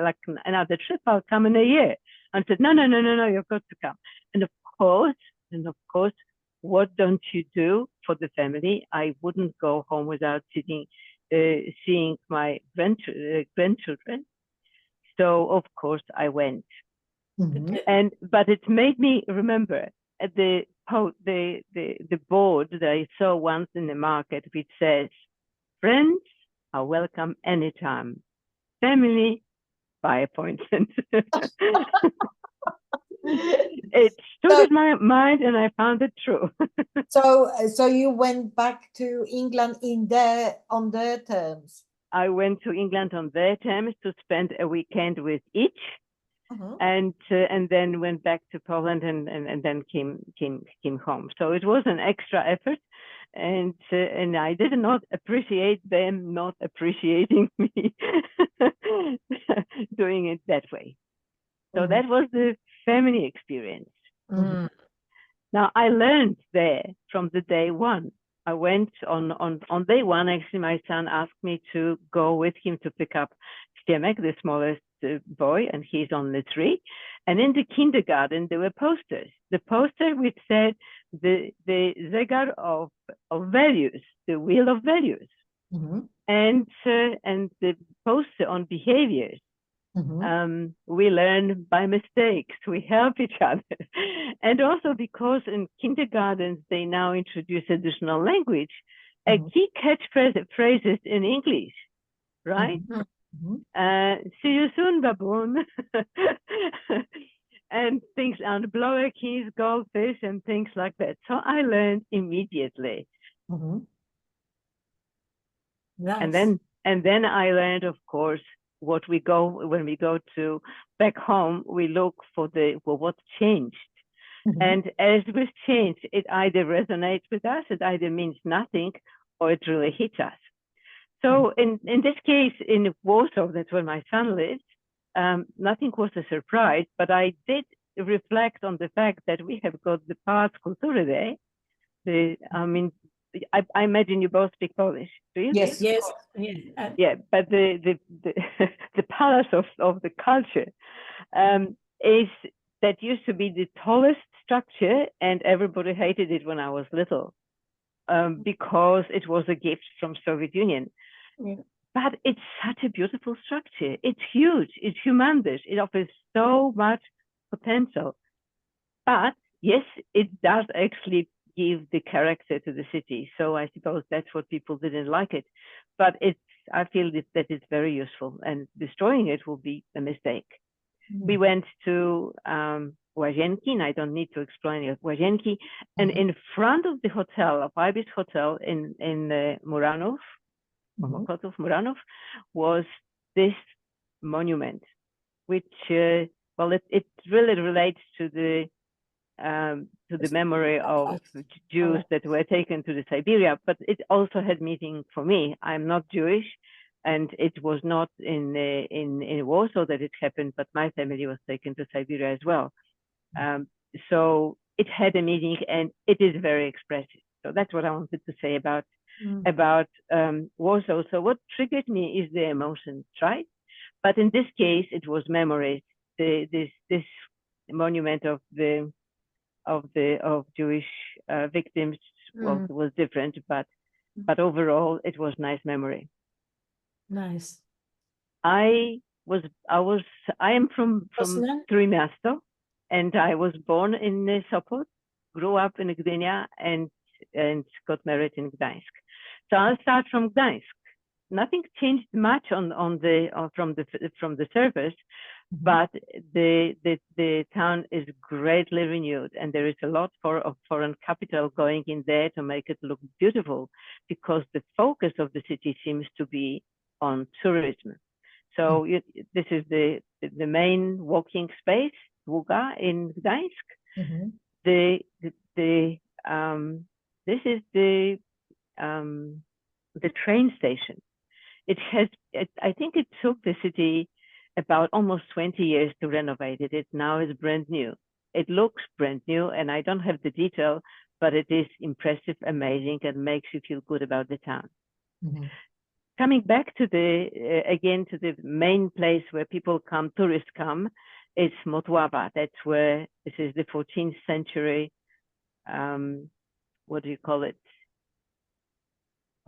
like another trip. I'll come in a year. And I said, no, you've got to come. And of course, what don't you do for the family? I wouldn't go home without sitting seeing my grandchildren. So of course I went. But it made me remember at the board that I saw once in the market, which says, "Friends are welcome anytime. Family by appointment." It stood in my mind, and I found it true. So you went back to England on their terms. I went to England on their terms to spend a weekend with each. And then went back to Poland and then came home. So it was an extra effort, and I did not appreciate them not appreciating me doing it that way. So that was the family experience. Now I learned there from the day one. I went on day one. Actually, my son asked me to go with him to pick up Stiemek, the smallest boy, and he's only 3. And in the kindergarten, there were posters. The poster which said the zegar of values, the wheel of values, and the poster on behaviors. We learn by mistakes. We help each other, and also because in kindergartens they now introduce additional language, a key catchphrases in English, right? See you soon, baboon. And things on blower keys, goldfish, and things like that. So I learned immediately. Nice. And then I learned, of course, when we go to back home, we look for what changed. And as with change, it either resonates with us, it either means nothing, or it really hits us. So in this case, in Warsaw, that's where my son lives, nothing was a surprise, but I did reflect on the fact that we have got the Pałac Kultury there. I imagine you both speak Polish, do you? Yes. Yeah, but the Palace of the Culture is that used to be the tallest structure, and everybody hated it when I was little because it was a gift from Soviet Union. But it's such a beautiful structure. It's huge. It's humongous. It offers so much potential. But yes, it does actually give the character to the city. So I suppose that's what people didn't like it. But I feel that it's very useful, and destroying it will be a mistake. We went to Łazienki, and I don't need to explain it, Łazienki. And in front of the hotel, of Ibis Hotel in Muranów, Muranów, was this monument, which, well, it really relates to the memory of Jews that were taken to the Siberia, but it also had meaning for me. I'm not Jewish, and it was not in Warsaw that it happened, but my family was taken to Siberia as well. So it had a meaning, and it is very expressive. So that's what I wanted to say about Warsaw. So what triggered me is the emotions, right? But in this case, it was memories. This monument of Jewish victims was different, but overall it was nice memory. Nice. I am from Trójmiasto, and I was born in Sopot, grew up in Gdynia, and got married in Gdańsk. So I'll start from Gdańsk. Nothing changed much from the surface, but the town is greatly renewed, and there is a lot of foreign capital going in there to make it look beautiful, because the focus of the city seems to be on tourism. So this is the main walking space, Długa in Gdańsk. This is the train station. I think it took the city about almost 20 years to renovate it. It now is brand new. It looks brand new, and I don't have the detail, but it is impressive, amazing, and makes you feel good about the town. Coming back to again to the main place where people come, tourists come, is Motława. That's where this is the 14th century. What do you call it?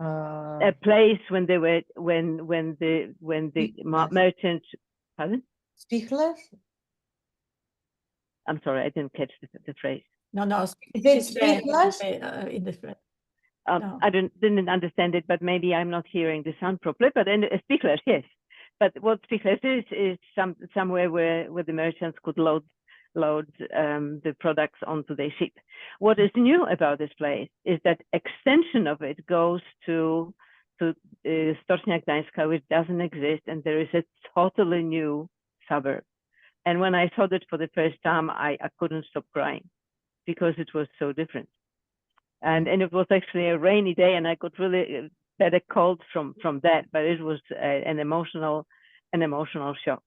a place when they were when the merchants. Pardon? Spiegler? I'm sorry, I didn't catch the phrase. No, no. Is it Spieglers? In the front. No. I didn't understand it, but maybe I'm not hearing the sound properly. But in Spieglers, yes. But what Spieglers is somewhere where the merchants could load the products onto their ship. What is new about this place is that extension of it goes to Stocznia Gdańska, which doesn't exist, and there is a totally new suburb. And when I saw that for the first time, I couldn't stop crying because it was so different. And it was actually a rainy day, and I got really better cold from that. But it was an emotional shock.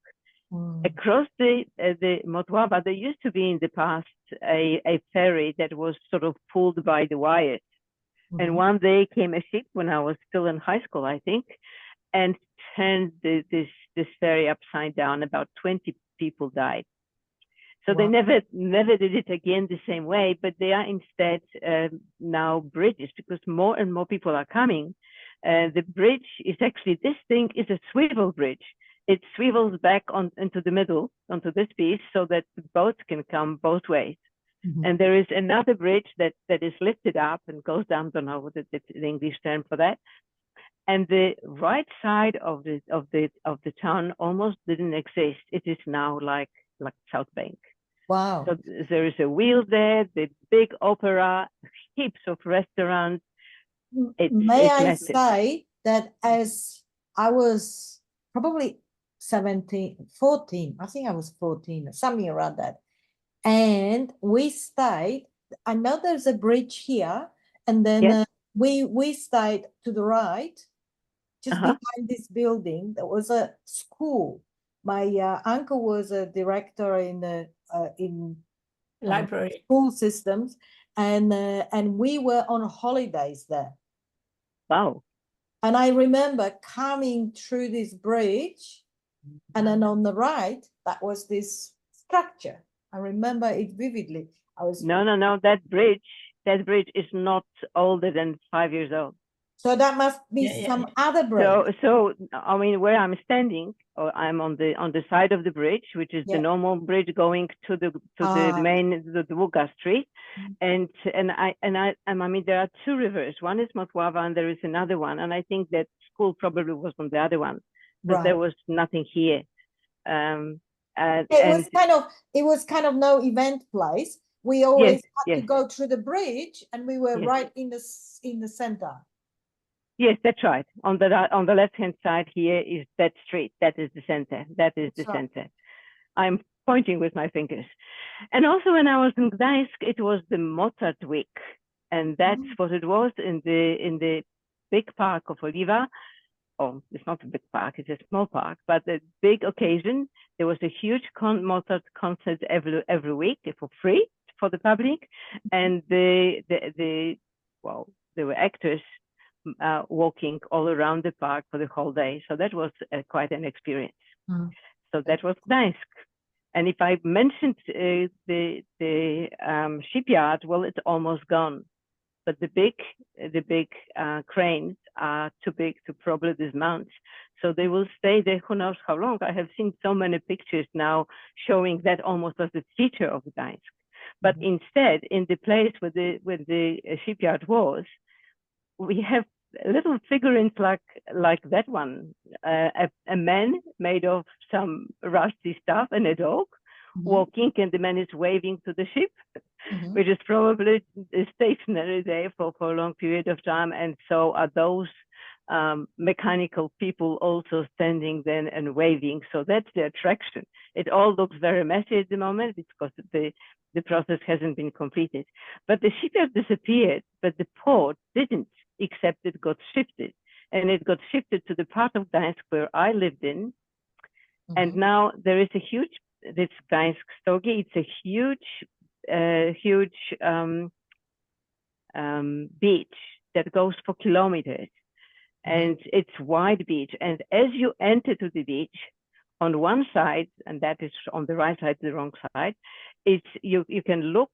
Across the Motława, there used to be in the past a ferry that was sort of pulled by the wires. And one day came a ship when I was still in high school, I think, and turned this ferry upside down. About 20 people died. So they never did it again the same way, but they are instead now bridges, because more and more people are coming. The bridge is actually, this thing is a swivel bridge. It swivels back into the middle, onto this piece, so that the boats can come both ways. And there is another bridge that is lifted up and goes down. Don't know what the English term for that. And the right side of the town almost didn't exist. It is now like South Bank. Wow. So there is a wheel there, the big opera, heaps of restaurants. May I say that as I was probably 14, I think I was 14, something around that. And we stayed, I know there's a bridge here, and then we stayed to the right, just behind this building. There was a school. My uncle was a director in the library school systems, and we were on holidays there. Wow. And I remember coming through this bridge, and then on the right, that was this structure. I remember it vividly. No. That bridge is not older than 5 years old. So that must be some other bridge. So I mean, where I'm standing, or I'm on the side of the bridge, which is the normal bridge going to the main the Ługa Street, and I mean, there are two rivers. One is Motława, and there is another one. And I think that school probably was on the other one, but there was nothing here. It was kind of no event place. We always had to go through the bridge, and we were right in the center. Yes, that's right. On the left hand side here is that street. That is the center. That is the center. I'm pointing with my fingers. And also when I was in Gdańsk, it was the Mozart Week, and that's what it was in the big park of Oliva. Oh, it's not a big park, it's a small park, but the big occasion, there was a huge Mozart concert every week for free for the public. And there were actors walking all around the park for the whole day. So that was quite an experience. So that was Gdańsk. And if I mentioned the shipyard, well, it's almost gone. But the big cranes are too big to probably dismount. So they will stay there who knows how long. I have seen so many pictures now showing that almost as a feature of Gdańsk. But instead, in the place where the shipyard was, we have little figurines like that one, a man made of some rusty stuff and a dog walking, and the man is waving to the ship, which is probably stationary there for a long period of time. And so are those mechanical people also standing then and waving. So that's the attraction. It all looks very messy at the moment because the process hasn't been completed. But the shipyard disappeared, but the port didn't, except it got shifted. And it got shifted to the part of Gdańsk where I lived in. And now there is a huge, this Gdańsk Stogi, it's a huge beach that goes for kilometers. And it's wide beach. And as you enter to the beach, on one side, and that is on the right side, the wrong side, it's you can look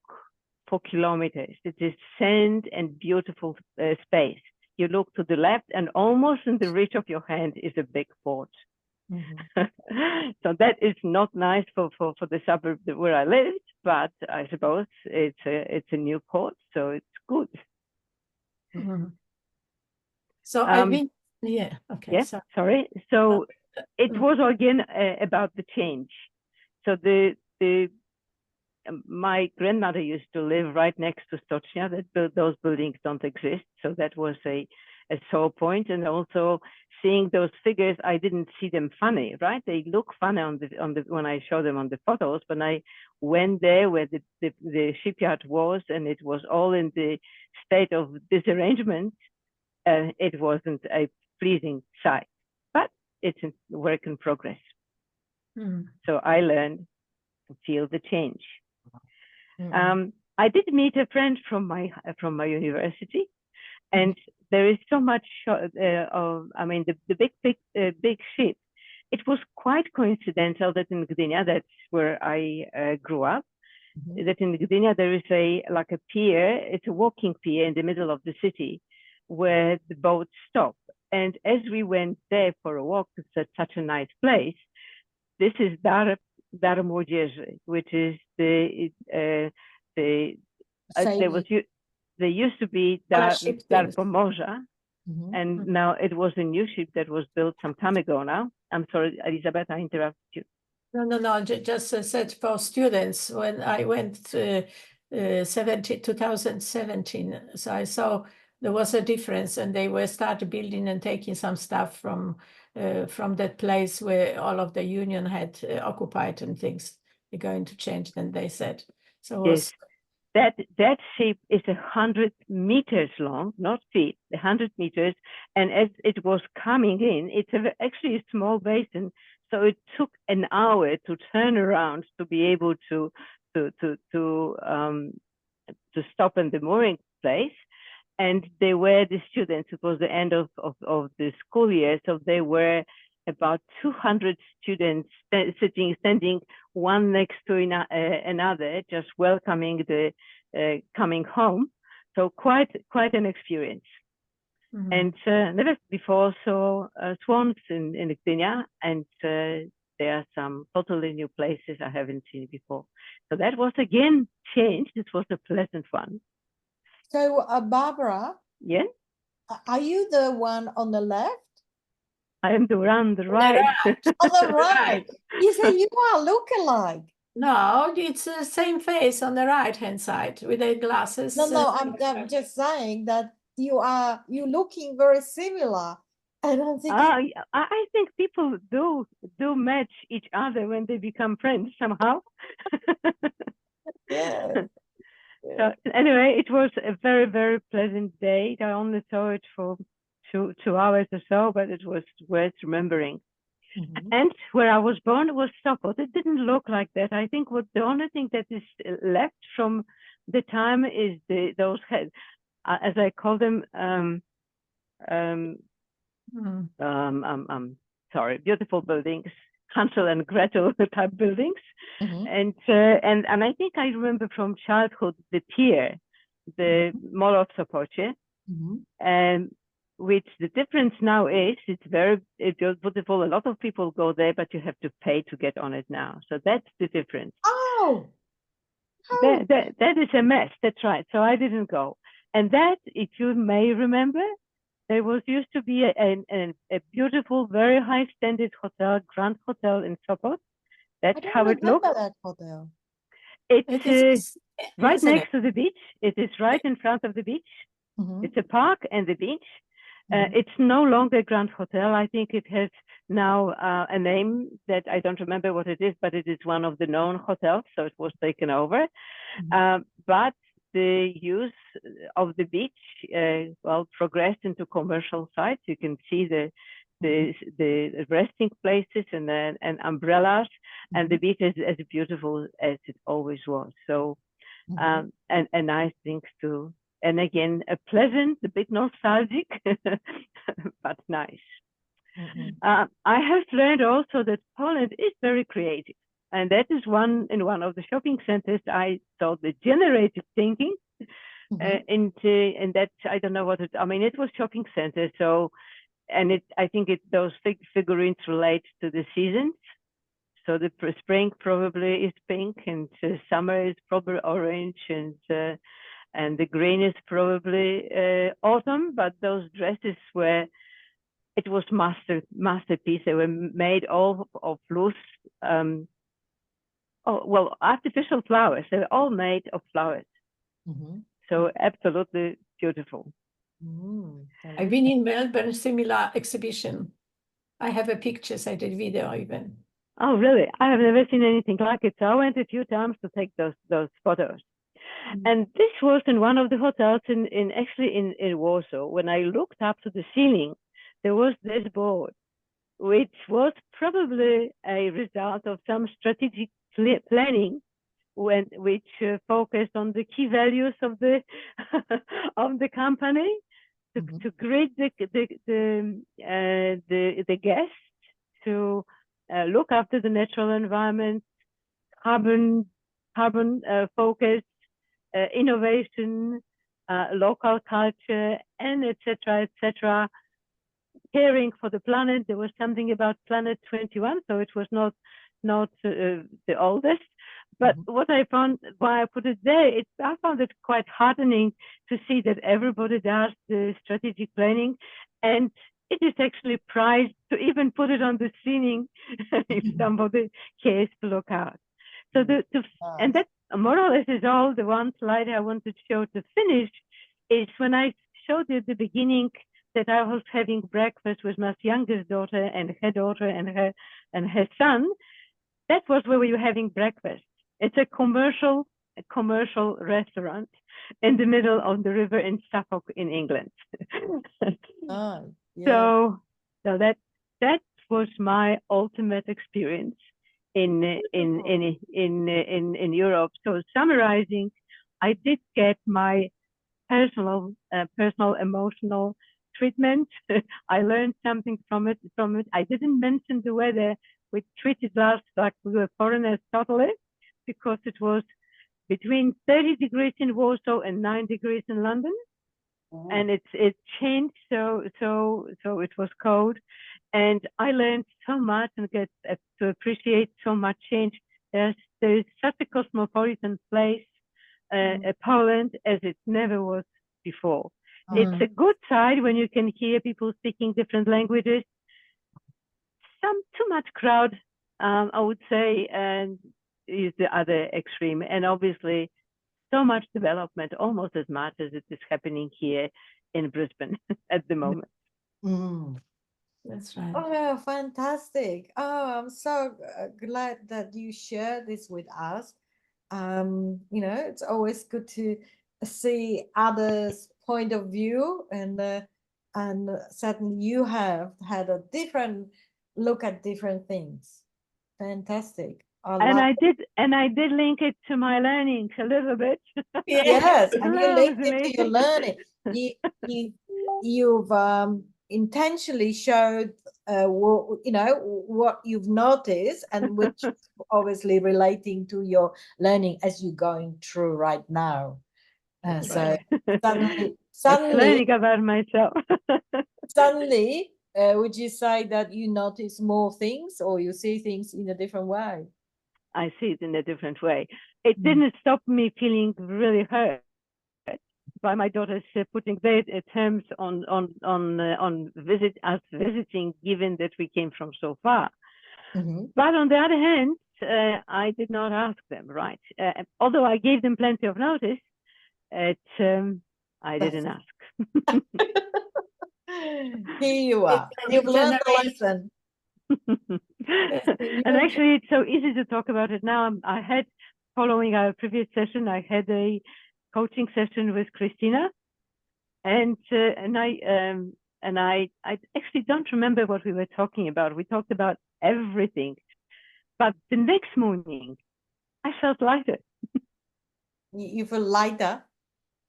for kilometers. It is sand and beautiful space. you look to the left, and almost in the reach of your hand is a big port. So that is not nice for the suburb where I lived, but I suppose it's a new port, so it's good. So I've been, yeah, okay. Yeah, sorry. So it was again about the change. So my grandmother used to live right next to Stocznia. Those buildings don't exist, so that was a sore point. And also seeing those figures, I didn't see them funny, right? They look funny on the when I show them on the photos. When I went there where the shipyard was, and it was all in the state of disarrangement, it wasn't a pleasing sight. But it's a work in progress. So I learned to feel the change. I did meet a friend from my university, and there is so much. I mean, the big ship. It was quite coincidental that in Gdynia, that's where I grew up, that in Gdynia there is a pier. It's a walking pier in the middle of the city, where the boats stop. And as we went there for a walk, it's such a nice place. This is Debek-Kozyra, which is there used to be Debek-Kozyra, and now it was a new ship that was built some time ago now. I'm sorry, Elizabeth, I interrupted you. No, just said for students, when I went to 2017, so I saw there was a difference, and they were started building and taking some stuff from that place where all of the union had occupied and things. They're going to change, then they said. So yes, that ship is 100 meters long, not feet, 100 meters. And as it was coming in, it's actually a small basin, so it took an hour to turn around to be able to stop in the mooring place. And they were the students. It was the end of the school year, so they were about 200 students standing one next to another, just welcoming the coming home. So quite an experience. And never before saw swans in Gdynia, and there are some totally new places I haven't seen before. So that was again change. This was a pleasant one. So, Barbara, yeah, are you the one on the left? I am the one on the right. On the right. You say you are lookalike. No, it's the same face on the right-hand side with the glasses. No, I'm just saying that you're looking very similar. And I'm thinking, I think people do match each other when they become friends somehow. yeah. So anyway, it was a very, very pleasant day. I only saw it for two hours or so, but it was worth remembering. And where I was born was Sopot. It didn't look like that. I think the only thing that is left from the time is those heads, as I call them, sorry, beautiful buildings, Hansel and Gretel type buildings. And I think I remember from childhood the pier, the Mall of Sopocie, and which the difference now is it's beautiful. A lot of people go there, but you have to pay to get on it now. So that's the difference. Oh, that is a mess. That's right. So I didn't go. And that, if you may remember, there used to be a beautiful, very high standard hotel, Grand Hotel in Sopot. That's how it looks. That hotel. It's right next to the beach. It is right in front of the beach. It's a park and the beach. It's no longer Grand Hotel. I think it has now a name that I don't remember what it is, but it is one of the known hotels, so it was taken over. But the use of the beach, progressed into commercial sites. You can see the resting places and umbrellas, and the beach is as beautiful as it always was. So, and nice things too. And again, a bit nostalgic, but nice. I have learned also that Poland is very creative. And that is in one of the shopping centers, I saw the generative thinking, and that, I don't know what it, I mean, it was shopping center. So, and I think those figurines relate to the seasons. So the spring probably is pink, and summer is probably orange, and the green is probably autumn. But those dresses were, it was masterpiece. They were made all of loose, artificial flowers. They were all made of flowers. So absolutely beautiful. I've been in Melbourne, similar exhibition. I have a pictures, I did video even. Oh, really? I have never seen anything like it. So I went a few times to take those photos. And this was in one of the hotels in Warsaw. When I looked up to the ceiling, there was this board, which was probably a result of some strategic planning, which focused on the key values of the of the company to greet the guests, to look after the natural environment, carbon focus, innovation, local culture, and etc. Caring for the planet. There was something about Planet 21, so it was not the oldest. But what I found, why I put it there, I found it quite heartening to see that everybody does the strategic planning, and it is actually prized to even put it on the ceiling if somebody cares to look out. So and that more or less is all. The one slide I wanted to show to finish is when I showed you at the beginning that I was having breakfast with my youngest daughter and her daughter and her son. That was where we were having breakfast. It's a commercial restaurant in the middle of the river in Suffolk in England. So that was my ultimate experience in Europe. So summarizing, I did get my personal emotional treatment. I learned something from it. I didn't mention the weather. We treated us like we were foreigners totally, because it was between 30 degrees in Warsaw and 9 degrees in London. And it changed, so it was cold, and I learned so much and get to appreciate so much change. There is such a cosmopolitan place, Poland, as it never was before. It's a good side when you can hear people speaking different languages. Too much crowd, I would say, and is the other extreme. And obviously, so much development, almost as much as it is happening here in Brisbane at the moment. That's right. Oh, fantastic. Oh, I'm so glad that you share this with us. It's always good to see others' point of view, and certainly you have had a different look at different things. Fantastic. I did link it to my learnings a little bit. Yes, and you linked it to your learning. You've intentionally showed what you've noticed, and which is obviously relating to your learning as you're going through right now. So suddenly learning about myself. Suddenly, would you say that you notice more things, or you see things in a different way? I see it in a different way. It didn't stop me feeling really hurt by my daughters putting their terms on visiting, given that we came from so far. But on the other hand, I did not ask them, right? Although I gave them plenty of notice, I didn't ask. Here you are. You've learned the lesson. And actually, it's so easy to talk about it now. I had, following our previous session, I had a coaching session with Christina, and I actually don't remember what we were talking about. We talked about everything, but the next morning, I felt lighter. You feel lighter?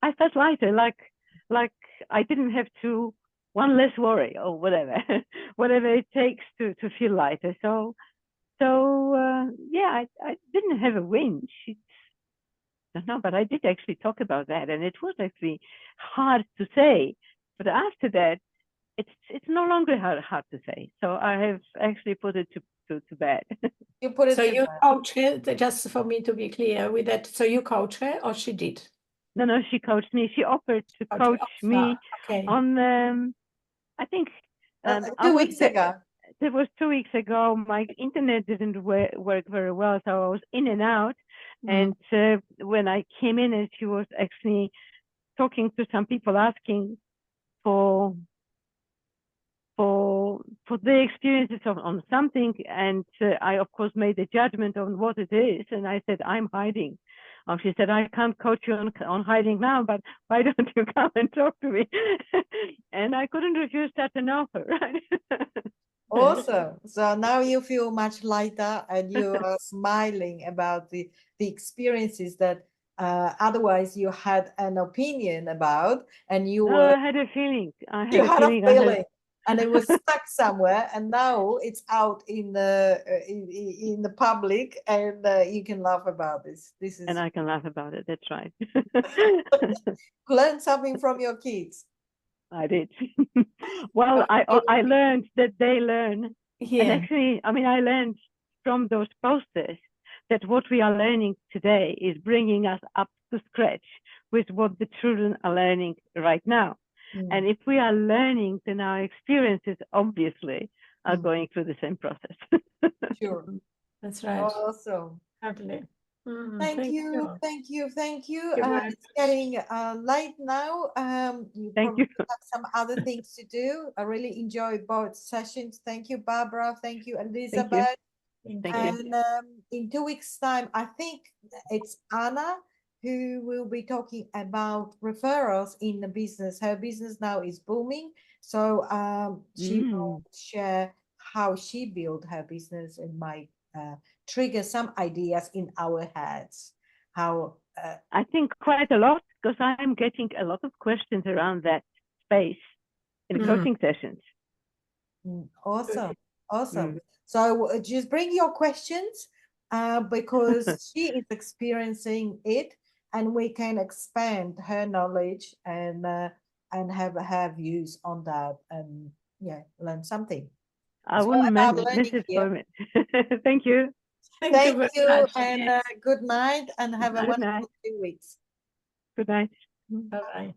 I felt lighter, like I didn't have to. One less worry, or whatever it takes to feel lighter. So yeah, I didn't have a whinge. don't know, but I did actually talk about that, and it was actually hard to say. But after that, it's no longer hard to say. So I have actually put it to bed. You put it So to you bed. coach her, just for me to be clear with that. So you coach her, or she did? No, she coached me. She offered to coach me Okay. on, I think, 2 weeks ago. It was 2 weeks ago. My internet didn't work very well, so I was in and out. And when I came in, and she was actually talking to some people, asking for their experiences on something, and I of course made a judgment on what it is, and I said, I'm hiding. She said, I can't coach you on hiding now, but why don't you come and talk to me? And I couldn't refuse such an offer, right? Awesome. So now you feel much lighter, and you are smiling about the experiences that otherwise you had an opinion about, and you No, were I had a feeling. you had a feeling, and it was stuck somewhere, and now it's out in the public, and you can laugh about this. This is And I can laugh about it. That's right. learn something from your kids. I did. Well, I learned that they learn. Yeah. And actually, I mean, I learned from those posters that what we are learning today is bringing us up to scratch with what the children are learning right now. And if we are learning, then our experiences obviously are going through the same process. Sure. That's right. Awesome. Happily. Thank you. You're It's getting late now. You Thank probably you. have some other things to do. I really enjoyed both sessions. Thank you, Barbara. Thank you, Elizabeth. Thank you. And in 2 weeks' time, I think it's Anna who will be talking about referrals in the business. Her business now is booming. So she will share how she built her business, and might trigger some ideas in our heads. How I think quite a lot, because I'm getting a lot of questions around that space in coaching sessions. Awesome. So just bring your questions, because she is experiencing it, and we can expand her knowledge and have her views on that, and learn something. I So wouldn't about miss learning it here. for me. Thank you. Thank you very much. And good night, and have a Good night. wonderful 2 weeks. Good night. Bye-bye.